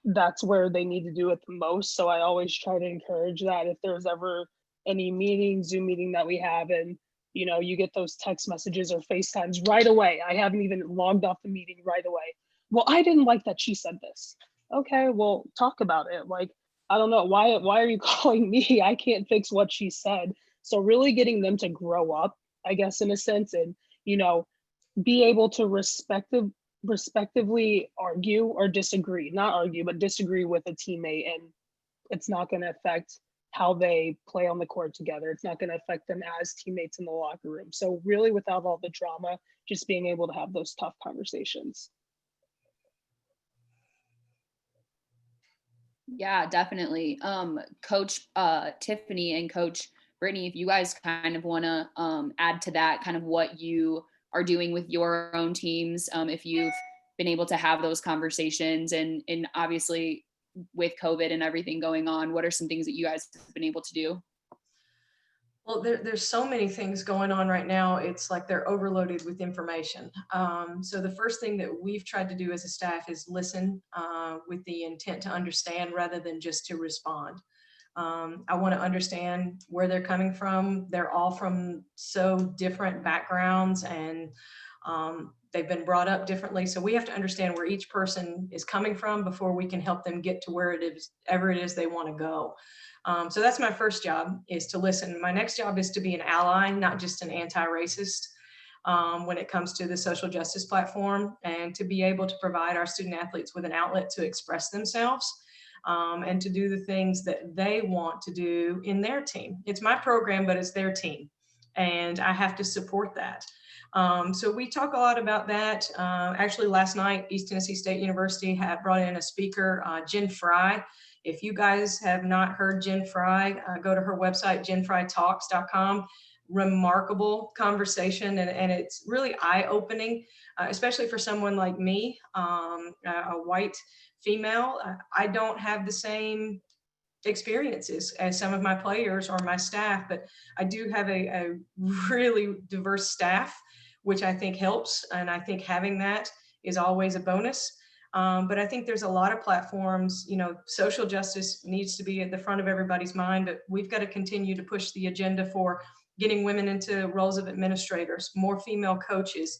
that's where they need to do it the most. So I always try to encourage that if there's ever any meeting, Zoom meeting that we have, and you get those text messages or FaceTimes right away. I haven't even logged off the meeting right away. Well, I didn't like that she said this. Okay, well, talk about it. Like, I don't know, why are you calling me? I can't fix what she said. So really getting them to grow up, I guess, in a sense, and, be able to respectively argue or disagree, not argue, but disagree with a teammate. And it's not going to affect how they play on the court together. It's not going to affect them as teammates in the locker room. So really, without all the drama, just being able to have those tough conversations. Yeah, definitely. Coach Tiffany and Coach Brittany, if you guys kind of want to add to that, kind of what you are doing with your own teams, if you've been able to have those conversations, and obviously with COVID and everything going on, what are some things that you guys have been able to do? Well, there's so many things going on right now. It's like they're overloaded with information. So the first thing that we've tried to do as a staff is listen with the intent to understand rather than just to respond. I want to understand where they're coming from. They're all from so different backgrounds, and they've been brought up differently. So we have to understand where each person is coming from before we can help them get to where ever it is they want to go. So that's my first job, is to listen. My next job is to be an ally, not just an anti-racist, when it comes to the social justice platform, and to be able to provide our student athletes with an outlet to express themselves and to do the things that they want to do in their team. It's my program, but it's their team, and I have to support that. So we talk a lot about that. Actually, last night, East Tennessee State University had brought in a speaker, Jen Fry. If you guys have not heard Jen Fry, go to her website, jenfrytalks.com. Remarkable conversation, and it's really eye-opening, especially for someone like me, a white female. I don't have the same experiences as some of my players or my staff, but I do have a really diverse staff, which I think helps, and I think having that is always a bonus. But I think there's a lot of platforms, social justice needs to be at the front of everybody's mind, but we've got to continue to push the agenda for getting women into roles of administrators, more female coaches,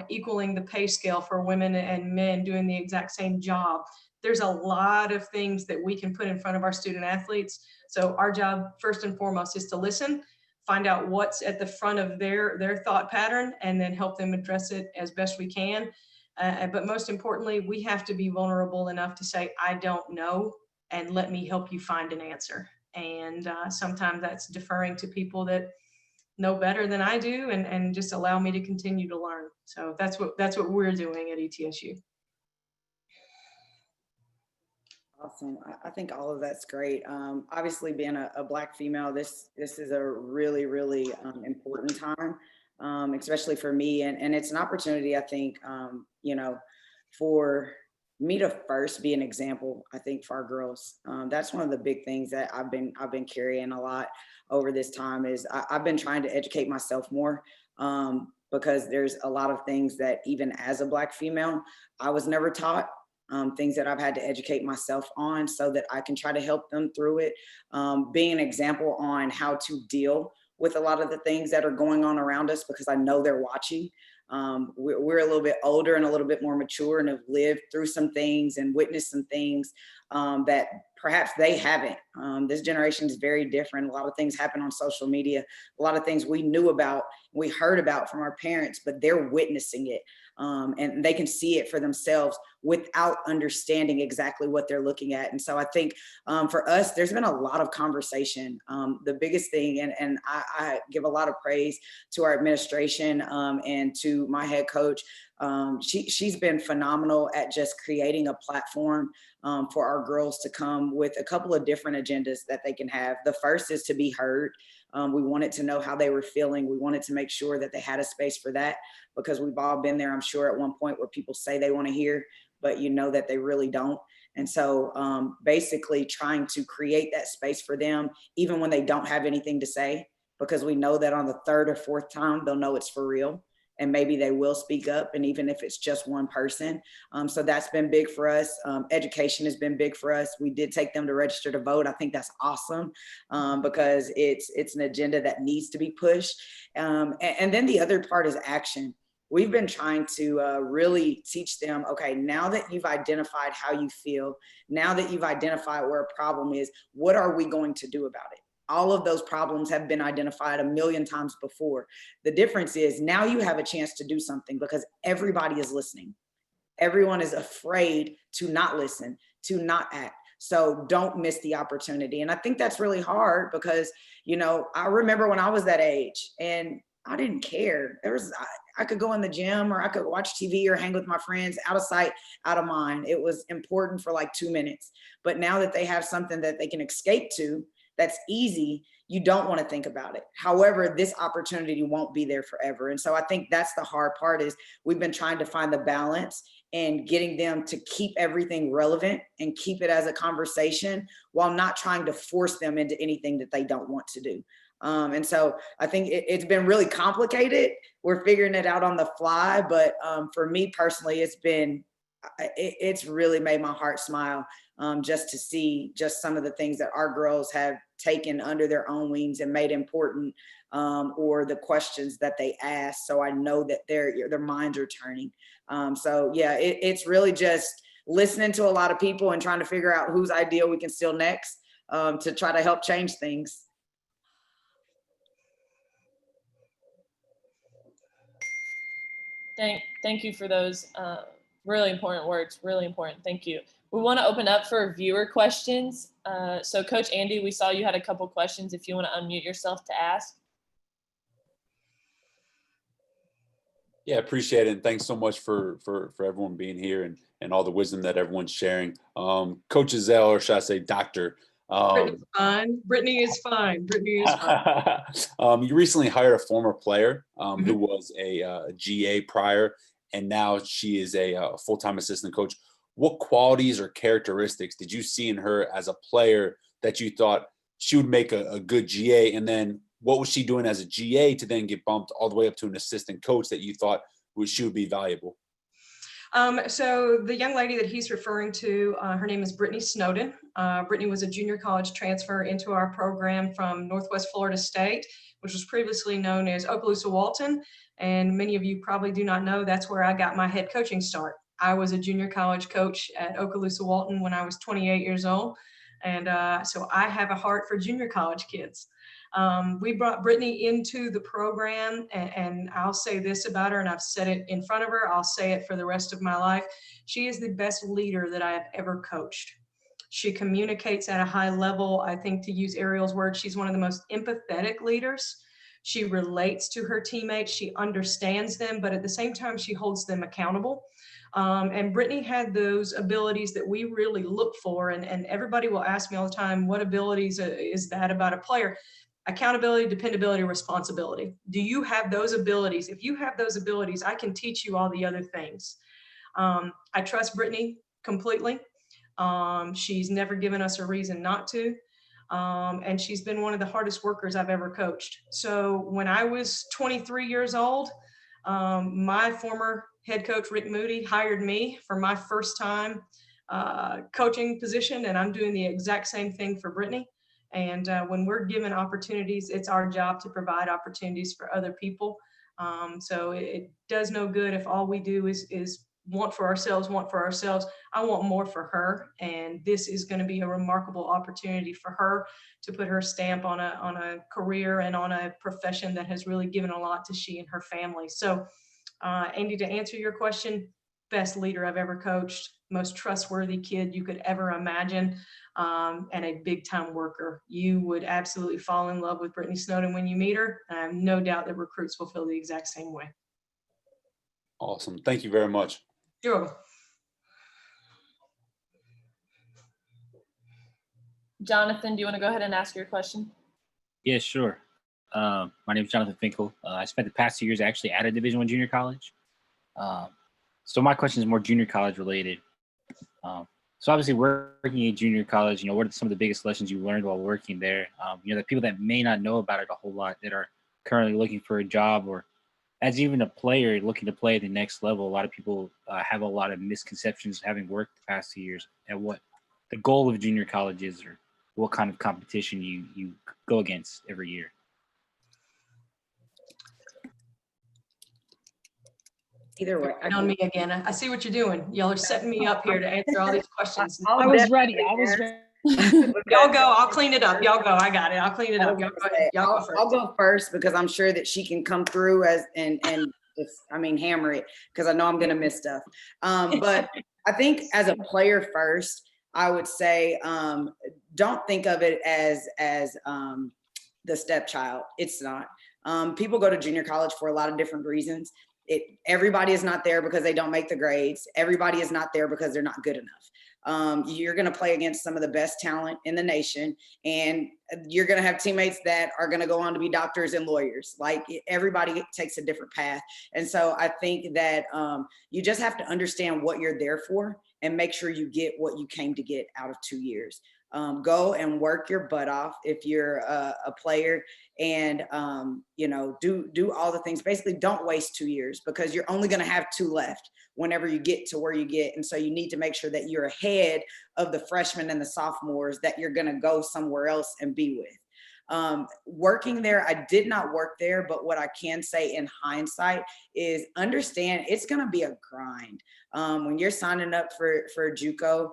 equaling the pay scale for women and men doing the exact same job. There's a lot of things that we can put in front of our student athletes. So our job, first and foremost, is to listen, find out what's at the front of their thought pattern, and then help them address it as best we can. But most importantly, we have to be vulnerable enough to say, I don't know, and let me help you find an answer. And sometimes that's deferring to people that know better than I do, and just allow me to continue to learn. So that's what we're doing at ETSU. Awesome. I think all of that's great. Obviously, being a Black female, this is a really, really important time, especially for me. And it's an opportunity, I think, for me to first be an example, I think, for our girls. That's one of the big things that I've been carrying a lot over this time is I've been trying to educate myself more, because there's a lot of things that even as a Black female, I was never taught. Things that I've had to educate myself on so that I can try to help them through it. Being an example on how to deal with a lot of the things that are going on around us, because I know they're watching. We're a little bit older and a little bit more mature and have lived through some things and witnessed some things that perhaps they haven't. This generation is very different. A lot of things happen on social media. A lot of things we knew about, we heard about from our parents, but they're witnessing it. And they can see it for themselves without understanding exactly what they're looking at. And so I think for us, there's been a lot of conversation. The biggest thing, and I give a lot of praise to our administration and to my head coach. She's been phenomenal at just creating a platform for our girls to come with a couple of different agendas that they can have. The first is to be heard. We wanted to know how they were feeling. We wanted to make sure that they had a space for that, because we've all been there, I'm sure, at one point where people say they want to hear, but you know that they really don't. And so basically trying to create that space for them, even when they don't have anything to say, because we know that on the third or fourth time, they'll know it's for real. And maybe they will speak up, and even if it's just one person. So that's been big for us. Education has been big for us. We did take them to register to vote. I think that's awesome, because it's an agenda that needs to be pushed. And then the other part is action. We've been trying to really teach them, okay, now that you've identified how you feel, now that you've identified where a problem is, what are we going to do about it? All of those problems have been identified a million times before. The difference is now you have a chance to do something, because everybody is listening. Everyone is afraid to not listen, to not act. So don't miss the opportunity. And I think that's really hard because, I remember when I was that age and I didn't care. I could go in the gym, or I could watch TV or hang with my friends, out of sight, out of mind. It was important for like 2 minutes. But now that they have something that they can escape to, that's easy, you don't want to think about it. However, this opportunity won't be there forever. And so I think that's the hard part, is we've been trying to find the balance and getting them to keep everything relevant and keep it as a conversation while not trying to force them into anything that they don't want to do. And so I think it's been really complicated. We're figuring it out on the fly, but for me personally, it's really made my heart smile, just to see just some of the things that our girls have taken under their own wings and made important, or the questions that they ask. So I know that their minds are turning. So yeah, it's really just listening to a lot of people and trying to figure out whose idea we can steal next, to try to help change things. Thank you for those really important words. Really important. Thank you. We want to open up for viewer questions. So Coach Andy, we saw you had a couple questions. If you want to unmute yourself to ask. Yeah, appreciate it. And thanks so much for everyone being here and all the wisdom that everyone's sharing. Coach Ezell, or should I say Dr. Brittany's fine. Brittany is fine. Brittany is fine. You recently hired a former player who was a GA prior, and now she is a full-time assistant coach. What qualities or characteristics did you see in her as a player that you thought she would make a good GA? And then what was she doing as a GA to then get bumped all the way up to an assistant coach that you thought she would be valuable? So the young lady that he's referring to, her name is Brittany Snowden. Brittany was a junior college transfer into our program from Northwest Florida State, which was previously known as Okaloosa Walton. And many of you probably do not know that's where I got my head coaching start. I was a junior college coach at Okaloosa Walton when I was 28 years old. And so I have a heart for junior college kids. We brought Brittany into the program, and I'll say this about her, and I've said it in front of her, I'll say it for the rest of my life. She is the best leader that I have ever coached. She communicates at a high level. I think, to use Ariel's word, she's one of the most empathetic leaders. She relates to her teammates. She understands them, but at the same time, she holds them accountable. And Brittany had those abilities that we really look for. And everybody will ask me all the time, what abilities is that about a player? Accountability, dependability, responsibility. Do you have those abilities? If you have those abilities, I can teach you all the other things. I trust Brittany completely. She's never given us a reason not to. And she's been one of the hardest workers I've ever coached. So when I was 23 years old, my former head coach, Rick Moody, hired me for my first time coaching position, and I'm doing the exact same thing for Brittany. And when we're given opportunities, it's our job to provide opportunities for other people. So it does no good if all we do is want for ourselves. I want more for her, and this is going to be a remarkable opportunity for her to put her stamp on a career and on a profession that has really given a lot to she and her family. So Andy, to answer your question, best leader I've ever coached, most trustworthy kid you could ever imagine, and a big time worker. You would absolutely fall in love with Brittany Snowden when you meet her. I have no doubt that recruits will feel the exact same way. Awesome. Thank you very much. You're welcome. Jonathan, do you want to go ahead and ask your question? Yeah, sure. My name is Jonathan Finkel. I spent the past 2 years actually at a Division I junior college. So my question is more junior college related. So obviously working at junior college, what are some of the biggest lessons you learned while working there? The people that may not know about it a whole lot that are currently looking for a job, or as even a player looking to play at the next level, a lot of people have a lot of misconceptions having worked the past 2 years at what the goal of junior college is, or what kind of competition you go against every year. Either way. On me again. I see what you're doing. Y'all are setting me up here to answer all these questions. I was ready. Y'all go. I'll clean it up. Y'all go. I got it. I'll clean it up. Y'all go ahead. Y'all go first. I'll go first because I'm sure that she can come through and just, hammer it, because I know I'm going to miss stuff. But I think as a player first, I would say, don't think of it as the stepchild. It's not. People go to junior college for a lot of different reasons. Everybody is not there because they don't make the grades. Everybody is not there because they're not good enough. You're going to play against some of the best talent in the nation, and you're going to have teammates that are going to go on to be doctors and lawyers. Like, everybody takes a different path. And so I think that you just have to understand what you're there for and make sure you get what you came to get out of 2 years. Go and work your butt off if you're a player, and do all the things. Basically, don't waste 2 years, because you're only going to have 2 left whenever you get to where you get. And so you need to make sure that you're ahead of the freshmen and the sophomores that you're going to go somewhere else and be with. Working there, I did not work there, but what I can say in hindsight is understand it's going to be a grind. When you're signing up for JUCO,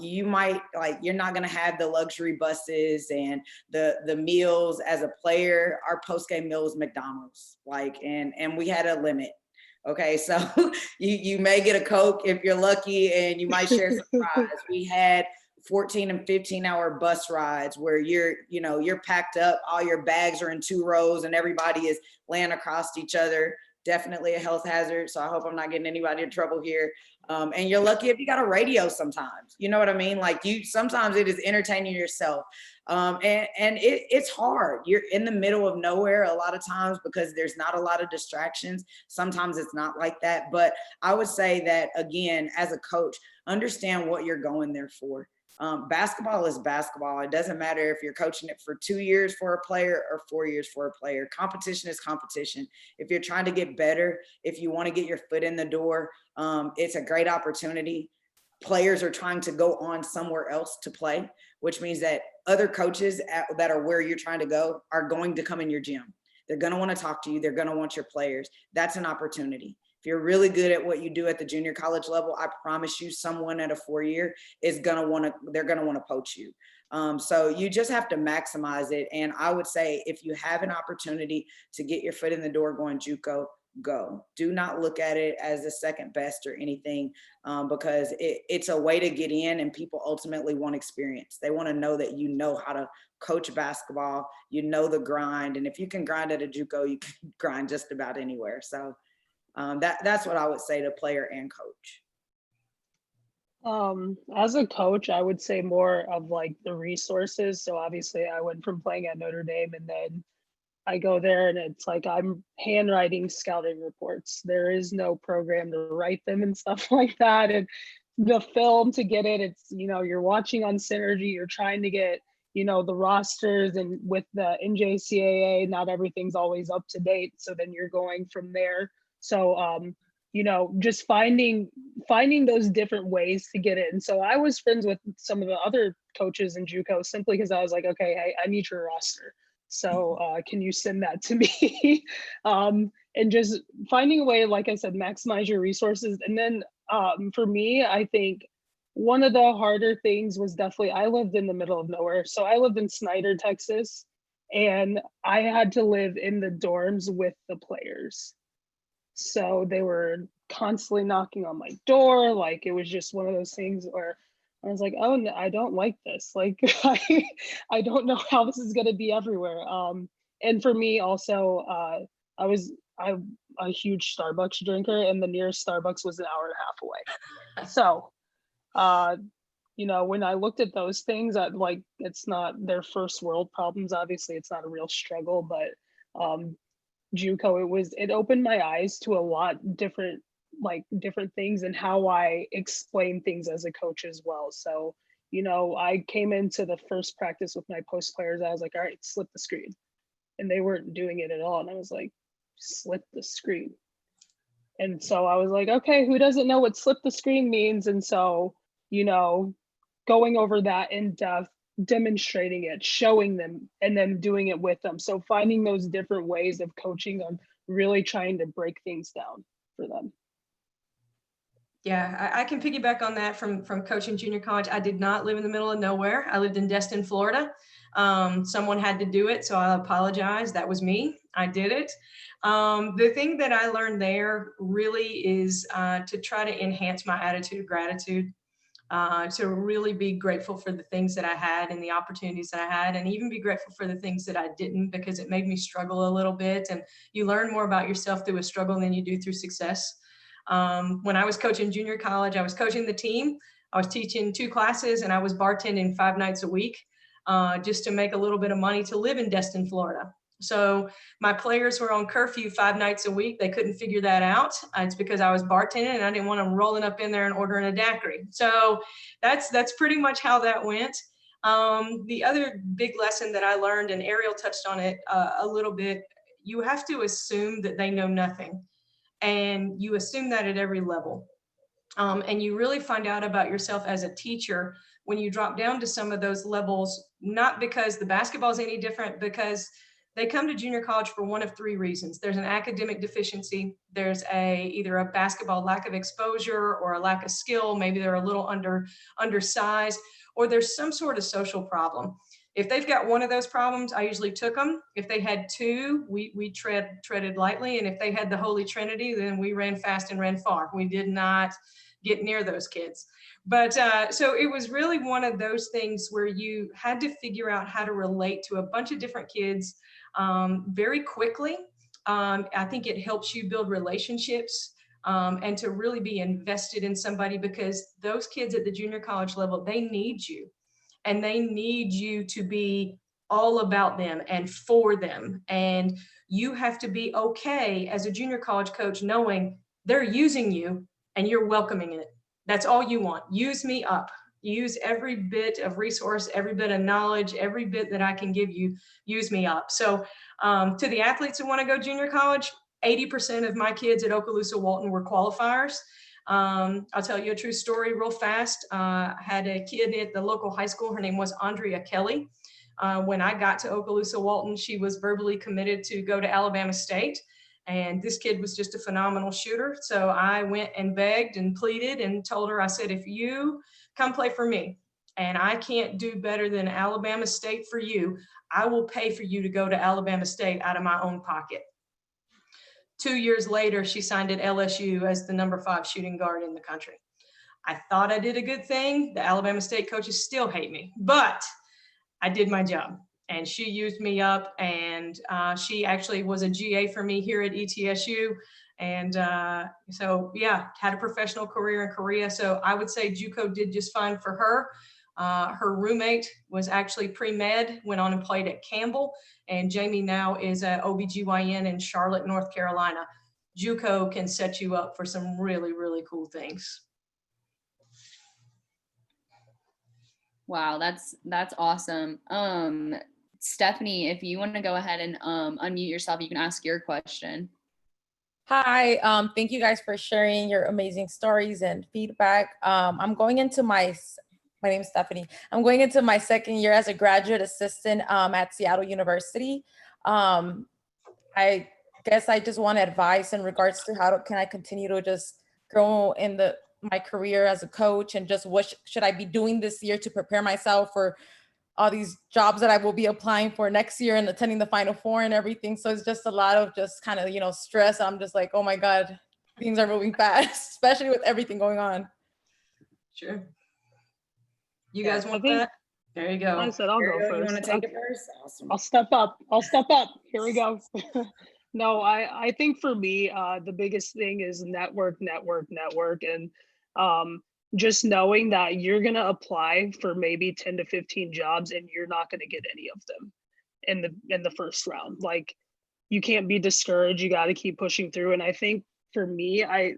you might, you're not going to have the luxury buses and the meals. As a player, our post-game meal is McDonald's, and we had a limit. Okay, so you may get a Coke if you're lucky, and you might share some fries. We had 14 and 15-hour bus rides where you're packed up, all your bags are in 2 rows, and everybody is laying across each other. Definitely a health hazard. So I hope I'm not getting anybody in trouble here. And you're lucky if you got a radio sometimes. You know what I mean? Sometimes it is entertaining yourself. And it's hard. You're in the middle of nowhere a lot of times because there's not a lot of distractions. Sometimes it's not like that. But I would say that, again, as a coach, understand what you're going there for. Basketball is basketball. It doesn't matter if you're coaching it for 2 years for a player or 4 years for a player. Competition is competition. If you're trying to get better, if you want to get your foot in the door, it's a great opportunity. Players are trying to go on somewhere else to play, which means that other coaches that are where you're trying to go are going to come in your gym. They're going to want to talk to you. They're going to want your players. That's an opportunity. If you're really good at what you do at the junior college level, I promise you someone at a 4-year is they're going to want to poach you. So you just have to maximize it. And I would say if you have an opportunity to get your foot in the door going JUCO, go. Do not look at it as the second best or anything, because it's a way to get in, and people ultimately want experience. They want to know that you know how to coach basketball, you know the grind, and if you can grind at a JUCO, you can grind just about anywhere. So that's what I would say to player and coach. As a coach, I would say more of like the resources. So obviously I went from playing at Notre Dame, and then I go there and it's like I'm handwriting scouting reports. There is no program to write them and stuff like that. And the film to get it, it's, you know, you're watching on Synergy, you're trying to get, you know, the rosters, and with the NJCAA, not everything's always up to date. So then you're going from there. So, you know, just finding those different ways to get in. So I was friends with some of the other coaches in JUCO simply because I was like, okay, hey, I need your roster. So can you send that to me? And just finding a way, like I said, maximize your resources. And then for me, I think one of the harder things was definitely, I lived in the middle of nowhere. So I lived in Snyder, Texas, and I had to live in the dorms with the players. So they were constantly knocking on my door. Like, it was just one of those things where I was like, oh, no, I don't like this. Like, I don't know how this is going to be everywhere. And for me also, I'm a huge Starbucks drinker, and the nearest Starbucks was an hour and a half away. So, you know, when I looked at those things, like, it's not their first world problems. Obviously, it's not a real struggle, but JUCO, it opened my eyes to a lot different things and how I explain things as a coach as well. So, you know, I came into the first practice with my post players. I was like, all right, slip the screen. And they weren't doing it at all. And I was like, slip the screen. And so I was like, okay, who doesn't know what slip the screen means? And so, you know, going over that in depth, demonstrating it, showing them, and then doing it with them. So finding those different ways of coaching them, really trying to break things down for them. Yeah, I can piggyback on that from coaching junior college. I did not live in the middle of nowhere. I lived in Destin, Florida. Someone had to do it, so I apologize. That was me. I did it. The thing that I learned there really is to try to enhance my attitude of gratitude, to really be grateful for the things that I had and the opportunities that I had, and even be grateful for the things that I didn't, because it made me struggle a little bit. And you learn more about yourself through a struggle than you do through success. When I was coaching junior college, I was coaching the team. I was teaching 2 classes, and I was bartending 5 nights a week, just to make a little bit of money to live in Destin, Florida. So my players were on curfew 5 nights a week. They couldn't figure that out. It's because I was bartending, and I didn't want them rolling up in there and ordering a daiquiri. So that's pretty much how that went. The other big lesson that I learned, and Ariel touched on it a little bit, you have to assume that they know nothing. And you assume that at every level. And you really find out about yourself as a teacher when you drop down to some of those levels, not because the basketball is any different, because they come to junior college for one of 3 reasons. There's an academic deficiency. There's either a basketball lack of exposure or a lack of skill. Maybe they're a little undersized, or there's some sort of social problem. If they've got one of those problems, I usually took them. If they had 2, we treaded lightly. And if they had the Holy Trinity, then we ran fast and ran far. We did not get near those kids. But so it was really one of those things where you had to figure out how to relate to a bunch of different kids very quickly. I think it helps you build relationships and to really be invested in somebody, because those kids at the junior college level, they need you. And they need you to be all about them and for them. And you have to be okay as a junior college coach, knowing they're using you and you're welcoming it. That's all you want. Use me up. Use every bit of resource, every bit of knowledge, every bit that I can give you, use me up. So to the athletes who want to go junior college, 80% of my kids at Okaloosa Walton were qualifiers. I'll tell you a true story real fast. I had a kid at the local high school. Her name was Andrea Kelly. When I got to Okaloosa Walton, she was verbally committed to go to Alabama State. And this kid was just a phenomenal shooter. So I went and begged and pleaded and told her, I said, if you come play for me, and I can't do better than Alabama State for you, I will pay for you to go to Alabama State out of my own pocket. 2 years later, she signed at LSU as the number 5 shooting guard in the country. I thought I did a good thing. The Alabama State coaches still hate me, but I did my job, and she used me up, and she actually was a GA for me here at ETSU. And so, yeah, had a professional career in Korea. So I would say JUCO did just fine for her. Her roommate was actually pre-med, went on and played at Campbell. And Jamie now is at OBGYN in Charlotte, North Carolina. JUCO can set you up for some really, really cool things. Wow, that's awesome. Stephanie, if you want to go ahead and unmute yourself, you can ask your question. Hi, thank you guys for sharing your amazing stories and feedback. I'm going into my name is Stephanie. I'm going into my second year as a graduate assistant at Seattle University. I guess I just want advice in regards to can I continue to just grow in my career as a coach, and just what should I be doing this year to prepare myself for all these jobs that I will be applying for next year and attending the Final Four and everything. So it's just a lot of just kind of, stress. I'm just like, oh my God, things are moving fast, especially with everything going on. Sure. You guys want that? There you go. I said I'll go Ariel, first. you want to take it first? Awesome. I'll step up. Here we go. No, I think for me, the biggest thing is network. And just knowing that you're going to apply for maybe 10 to 15 jobs and you're not going to get any of them in the first round. Like, you can't be discouraged. You got to keep pushing through. And I think for me, I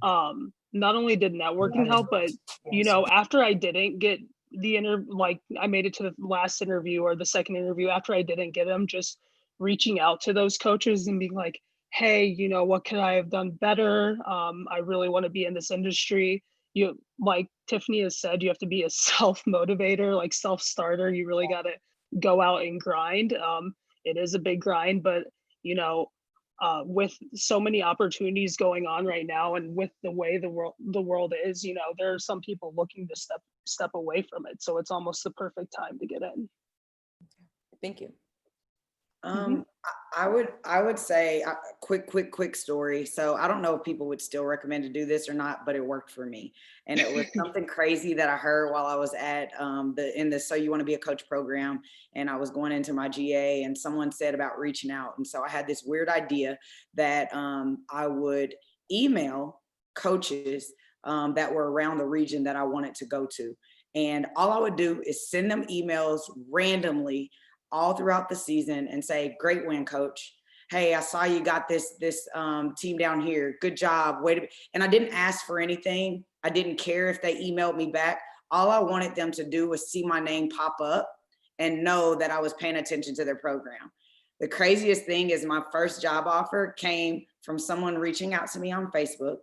not only did networking help, but after I didn't get I made it to the last interview or the second interview, after I didn't get them, just reaching out to those coaches and being like, hey, what could I have done better? I really want to be in this industry. You, like Tiffany has said, you have to be a self-motivator, like self-starter. You really got to go out and grind. It is a big grind, but with so many opportunities going on right now, and with the way the world is, there are some people looking to step away from it. So it's almost the perfect time to get in. Thank you. I would say a quick story. So I don't know if people would still recommend to do this or not, but it worked for me. And it was something crazy that I heard while I was at in the So You Want to Be a Coach program. And I was going into my GA, and someone said about reaching out. And so I had this weird idea that I would email coaches that were around the region that I wanted to go to. And all I would do is send them emails randomly all throughout the season and say, great win, coach. Hey, I saw you got this team down here. Good job. And I didn't ask for anything. I didn't care if they emailed me back. All I wanted them to do was see my name pop up and know that I was paying attention to their program. The craziest thing is my first job offer came from someone reaching out to me on Facebook.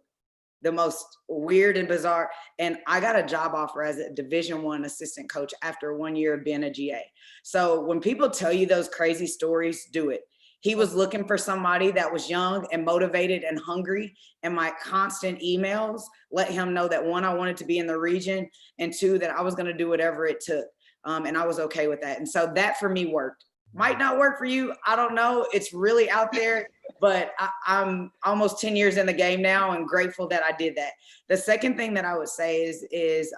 The most weird and bizarre. And I got a job offer as a Division I assistant coach after 1 year of being a GA. So when people tell you those crazy stories, do it. He was looking for somebody that was young and motivated and hungry. And my constant emails let him know that, one, I wanted to be in the region, and two, that I was going to do whatever it took. And I was okay with that. And so that for me worked. Might not work for you. I don't know. It's really out there. But I'm almost 10 years in the game now and grateful that I did that. The second thing that I would say is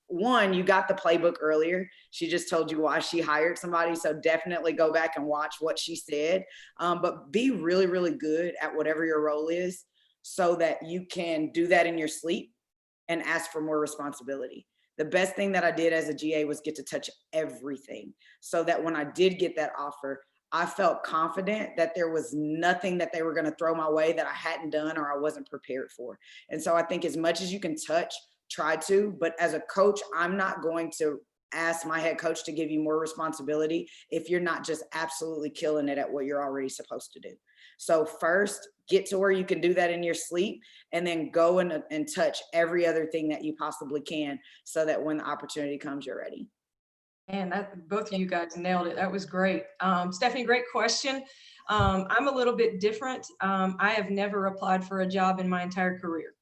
one, you got the playbook earlier. She just told you why she hired somebody. So definitely go back and watch what she said. But be really, really good at whatever your role is so that you can do that in your sleep and ask for more responsibility. The best thing that I did as a GA was get to touch everything so that when I did get that offer, I felt confident that there was nothing that they were going to throw my way that I hadn't done or I wasn't prepared for. And so I think as much as you can touch, try to, but as a coach, I'm not going to ask my head coach to give you more responsibility if you're not just absolutely killing it at what you're already supposed to do. So first, get to where you can do that in your sleep, and then go and touch every other thing that you possibly can so that when the opportunity comes, you're ready. And that, both of you guys nailed it. That was great. Stephanie, great question. I'm a little bit different. I have never applied for a job in my entire career.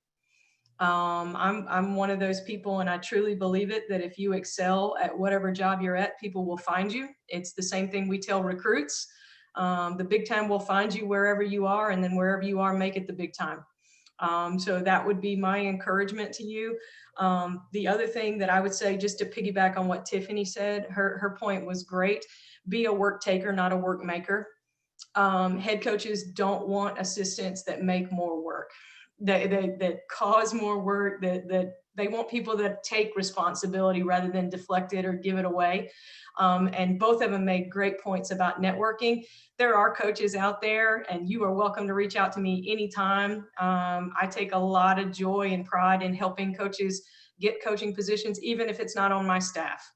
I'm one of those people, and I truly believe it, that if you excel at whatever job you're at, people will find you. It's the same thing we tell recruits. The big time will find you wherever you are, and then wherever you are, make it the big time. So that would be my encouragement to you. The other thing that I would say, just to piggyback on what Tiffany said, her point was great. Be a work taker, not a work maker. Head coaches don't want assistants that make more work, that cause more work, that they want people that take responsibility rather than deflect it or give it away. And both of them made great points about networking. There are coaches out there, and you are welcome to reach out to me anytime. I take a lot of joy and pride in helping coaches get coaching positions, even if it's not on my staff.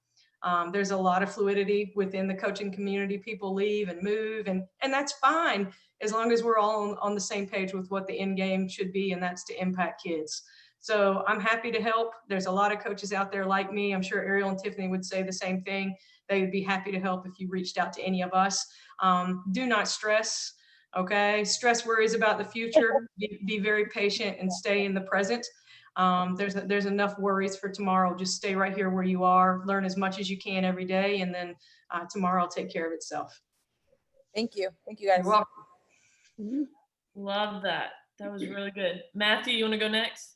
There's a lot of fluidity within the coaching community. People leave and move, and that's fine as long as we're all on the same page with what the end game should be, and that's to impact kids. So I'm happy to help. There's a lot of coaches out there like me. I'm sure Ariel and Tiffany would say the same thing. They would be happy to help if you reached out to any of us. Do not stress, okay? Stress worries about the future. Be very patient and stay in the present. There's enough worries for tomorrow. Just stay right here where you are, learn as much as you can every day, and then tomorrow will take care of itself. Thank you. Thank you, guys. You're welcome. Love that. That was really good. Matthew, you want to go next?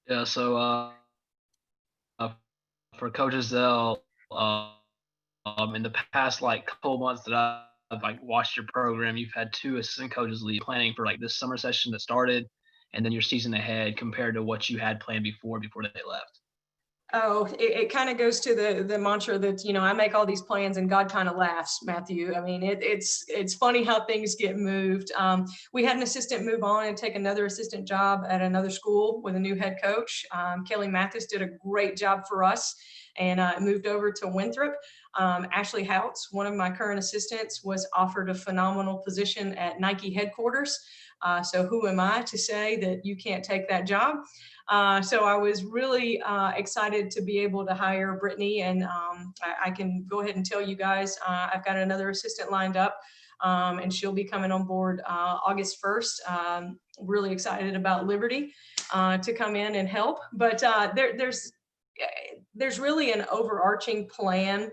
Yeah, so for Coach Ezell, in the past like couple months that I've like watched your program, you've had 2 assistant coaches leave, planning for like this summer session that started, and then your season ahead compared to what you had planned before they left. Oh, it kind of goes to the mantra that, you know, I make all these plans and God kind of laughs, Matthew. I mean, it's funny how things get moved. We had an assistant move on and take another assistant job at another school with a new head coach. Kelly Mathis did a great job for us and moved over to Winthrop. Ashley Houts, one of my current assistants, was offered a phenomenal position at Nike headquarters. So who am I to say that you can't take that job? So I was really excited to be able to hire Brittany, and I can go ahead and tell you guys, I've got another assistant lined up, and she'll be coming on board August 1st. Really excited about Liberty to come in and help, but there's really an overarching plan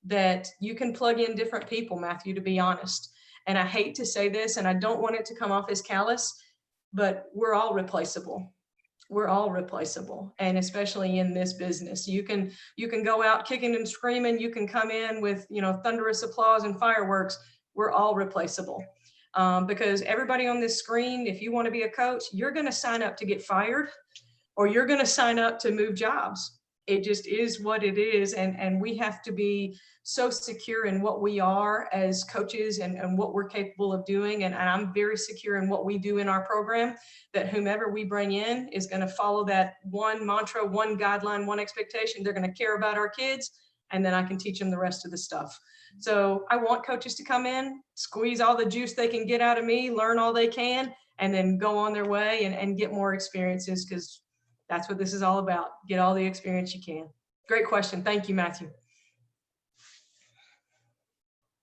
that you can plug in different people, Matthew, to be honest. And I hate to say this, and I don't want it to come off as callous, but we're all replaceable. We're all replaceable. And especially in this business, you can go out kicking and screaming. You can come in with, you know, thunderous applause and fireworks. We're all replaceable. Because everybody on this screen, if you want to be a coach, you're going to sign up to get fired, or you're going to sign up to move jobs. It just is what it is. And we have to be so secure in what we are as coaches and what we're capable of doing. And I'm very secure in what we do in our program, that whomever we bring in is going to follow that one mantra, one guideline, one expectation. They're going to care about our kids, and then I can teach them the rest of the stuff. So I want coaches to come in, squeeze all the juice they can get out of me, learn all they can, and then go on their way and get more experiences, because that's what this is all about. Get all the experience you can. Great question. Thank you, Matthew.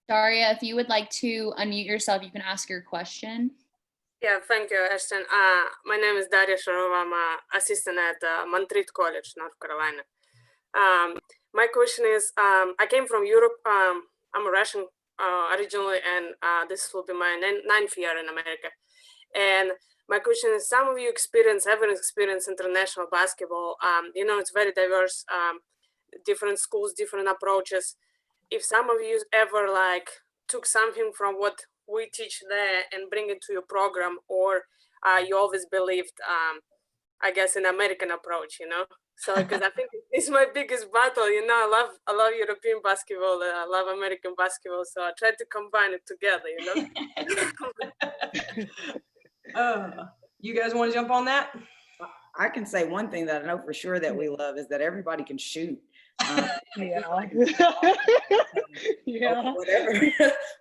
Daria, if you would like to unmute yourself, you can ask your question. Yeah, thank you, Ashton. My name is Daria Sharova. I'm an assistant at Montreat College, North Carolina. My question is, I came from Europe. I'm Russian originally, and this will be my 9th year in America. And my question is, some of you ever experience international basketball. You know, it's very diverse, different schools, different approaches. If some of you ever like took something from what we teach there and bring it to your program, or you always believed, I guess, an American approach, you know? So, because I think it's my biggest battle, you know, I love European basketball, and I love American basketball. So I try to combine it together, you know? You guys want to jump on that? I can say one thing that I know for sure that we love is that everybody can shoot. Yeah.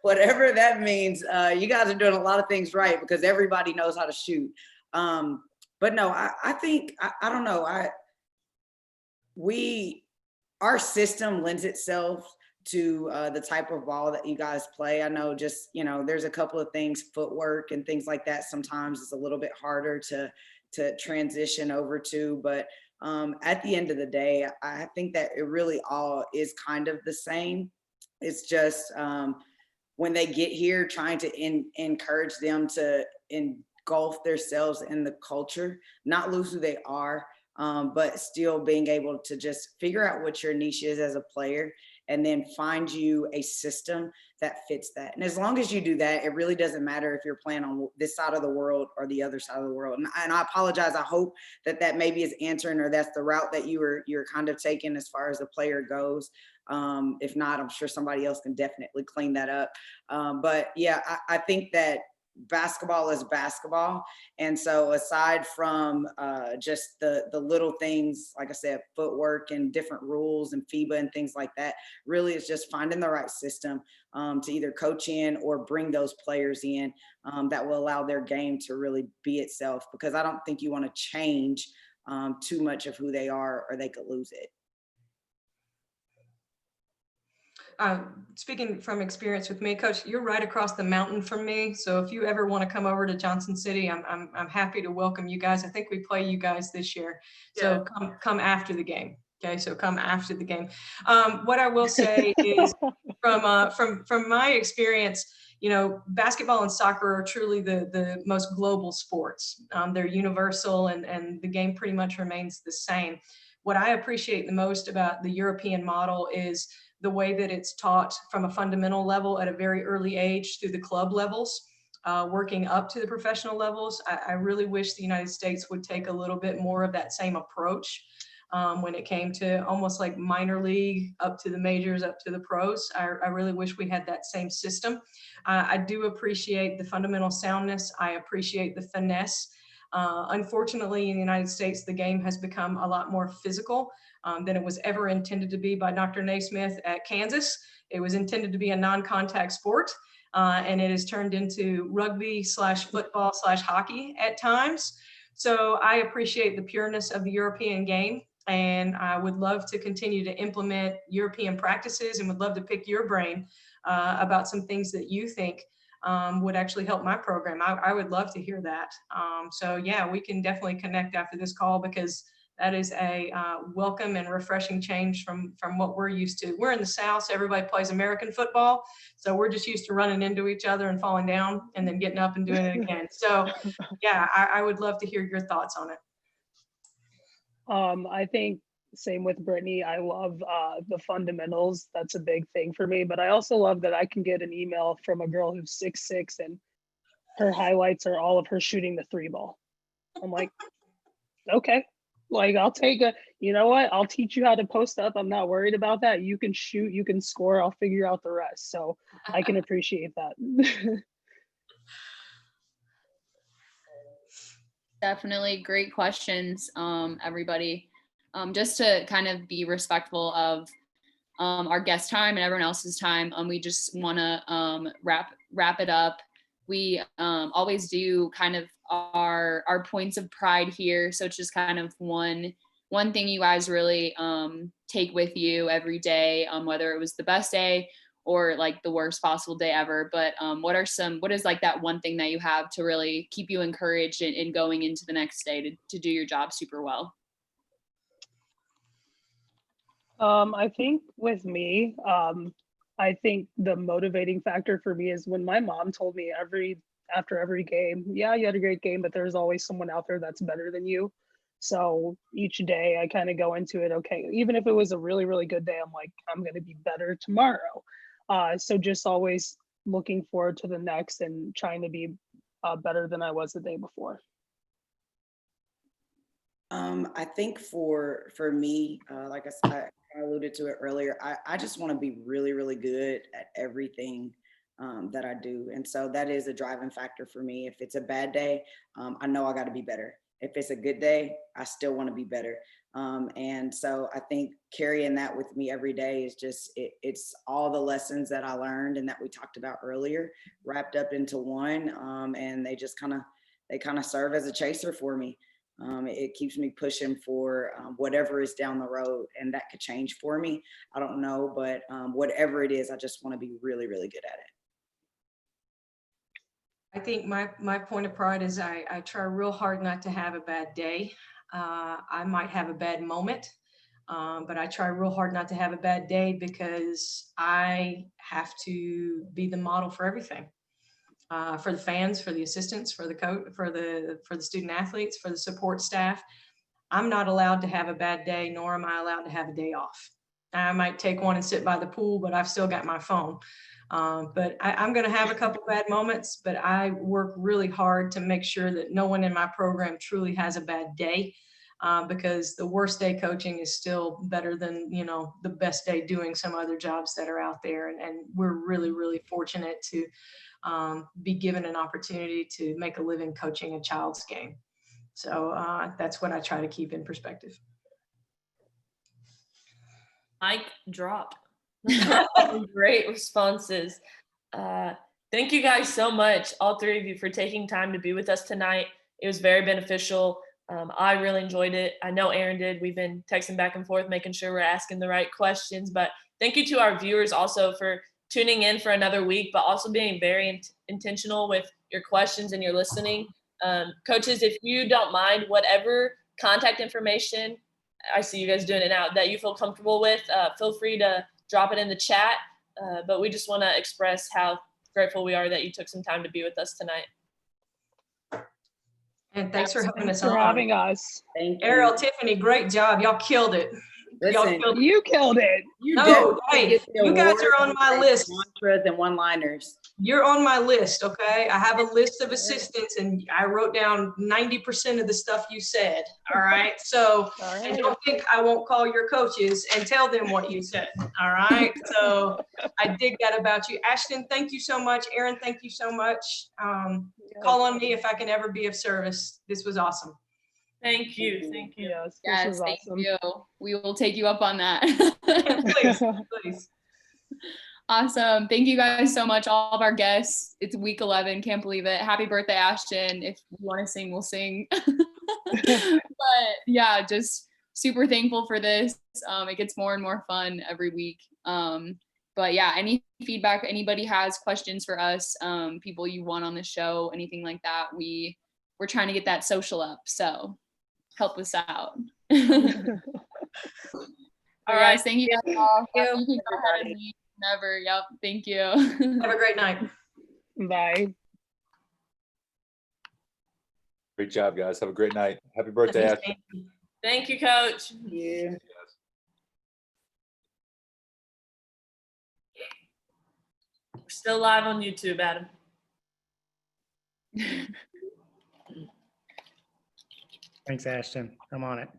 Whatever that means, you guys are doing a lot of things right, because everybody knows how to shoot. But no, I think, I don't know, our system lends itself to the type of ball that you guys play. I know, just, you know, there's a couple of things, footwork and things like that. Sometimes it's a little bit harder to transition over to. But at the end of the day, I think that it really all is kind of the same. It's just when they get here, trying to encourage them to engulf themselves in the culture, not lose who they are, but still being able to just figure out what your niche is as a player, and then find you a system that fits that. And as long as you do that, it really doesn't matter if you're playing on this side of the world or the other side of the world. And I apologize. I hope that maybe is answering, or that's the route that you're kind of taking as far as the player goes. If not, I'm sure somebody else can definitely clean that up. But yeah, I think that basketball is basketball. And so aside from just the little things, like I said, footwork and different rules and FIBA and things like that, really is just finding the right system to either coach in or bring those players in that will allow their game to really be itself, because I don't think you want to change too much of who they are, or they could lose it. Speaking from experience with me, Coach, you're right across the mountain from me. So if you ever want to come over to Johnson City, I'm happy to welcome you guys. I think we play you guys this year. So come after the game. Okay, so come after the game. What I will say is from my experience, you know, basketball and soccer are truly the most global sports. They're universal, and the game pretty much remains the same. What I appreciate the most about the European model is the way that it's taught from a fundamental level at a very early age through the club levels, working up to the professional levels. I really wish the United States would take a little bit more of that same approach when it came to almost like minor league up to the majors, up to the pros. I really wish we had that same system. I do appreciate the fundamental soundness. I appreciate the finesse. Unfortunately, in the United States, the game has become a lot more physical than it was ever intended to be by Dr. Naismith at Kansas. It was intended to be a non-contact sport, and it has turned into rugby/football/hockey at times. So I appreciate the pureness of the European game, and I would love to continue to implement European practices, and would love to pick your brain about some things that you think would actually help my program. I would love to hear that. So yeah, we can definitely connect after this call, because that is a welcome and refreshing change from what we're used to. We're in the South, so everybody plays American football. So we're just used to running into each other and falling down and then getting up and doing it again. So yeah, I would love to hear your thoughts on it. I think same with Brittany. I love the fundamentals. That's a big thing for me. But I also love that I can get an email from a girl who's 6'6", and her highlights are all of her shooting the 3 ball. I'm like, okay. Like, I'll take you know what? I'll teach you how to post up. I'm not worried about that. You can shoot, you can score. I'll figure out the rest. So I can appreciate that. Definitely great questions, everybody. Just to kind of be respectful of our guest time and everyone else's time, we just want to wrap it up. We always do kind of our points of pride here. So it's just kind of one thing you guys really take with you every day, whether it was the best day or like the worst possible day ever. But what is like that one thing that you have to really keep you encouraged in going into the next day to do your job super well? I think with me, I think the motivating factor for me is when my mom told me after every game, yeah, you had a great game, but there's always someone out there that's better than you. So each day I kind of go into it, okay, even if it was a really, really good day, I'm like, I'm going to be better tomorrow. So just always looking forward to the next and trying to be better than I was the day before. I think for me, like I said, I alluded to it earlier, I just want to be really, really good at everything that I do. And so that is a driving factor for me. If it's a bad day, I know I got to be better. If it's a good day, I still want to be better. And so I think carrying that with me every day is just, it's all the lessons that I learned and that we talked about earlier, wrapped up into one. And they just kind of serve as a chaser for me. It keeps me pushing for whatever is down the road, and that could change for me. I don't know, but whatever it is, I just want to be really, really good at it. I think my point of pride is I try real hard not to have a bad day. I might have a bad moment, but I try real hard not to have a bad day because I have to be the model for everything. For the fans, for the assistants, for the coach, for the student athletes, for the support staff. I'm not allowed to have a bad day, nor am I allowed to have a day off. I might take one and sit by the pool, but I've still got my phone. But I'm going to have a couple bad moments, but I work really hard to make sure that no one in my program truly has a bad day, because the worst day coaching is still better than, the best day doing some other jobs that are out there. And we're really, really fortunate to be given an opportunity to make a living coaching a child's game. So that's what I try to keep in perspective. Mic drop. Great responses. Thank you guys so much, all three of you, for taking time to be with us tonight. It was very beneficial. I really enjoyed it. I know Aaron did. We've been texting back and forth, making sure we're asking the right questions. But thank you to our viewers also for tuning in for another week, but also being very intentional with your questions and your listening. Coaches, if you don't mind, whatever contact information, I see you guys doing it now, that you feel comfortable with, feel free to drop it in the chat. But we just want to express how grateful we are that you took some time to be with us tonight. And thanks for having us for on. having us. Thank you. Ariel, Tiffany, great job. Y'all killed it. Listen, You killed it. you No, definitely hey, get the you guys award are on for my great list. Mantras and one-liners. You're on my list, okay? I have a list of assistants and I wrote down 90% of the stuff you said, all right? So and don't think I won't call your coaches and tell them what you said, all right? So I dig that about you. Ashton, thank you so much. Aaron, thank you so much. Call on me if I can ever be of service. This was awesome. Thank you. Thank you. Yes, Yes, this was thank awesome. you. We will take you up on that. Please, please. Awesome. Thank you guys so much, all of our guests. It's week 11. Can't believe it. Happy birthday, Ashton. If you want to sing, we'll sing. But yeah, just super thankful for this. It gets more and more fun every week. But yeah, any feedback, anybody has questions for us, people you want on the show, anything like that, we're trying to get that social up. So help us out. All right. Thank you guys all. Thank you. Never. Yep. Thank you. Have a great night. Bye. Great job, guys. Have a great night. Happy birthday, Ashton. Thank you, Coach. Yeah. We're still live on YouTube, Adam. Thanks, Ashton. I'm on it.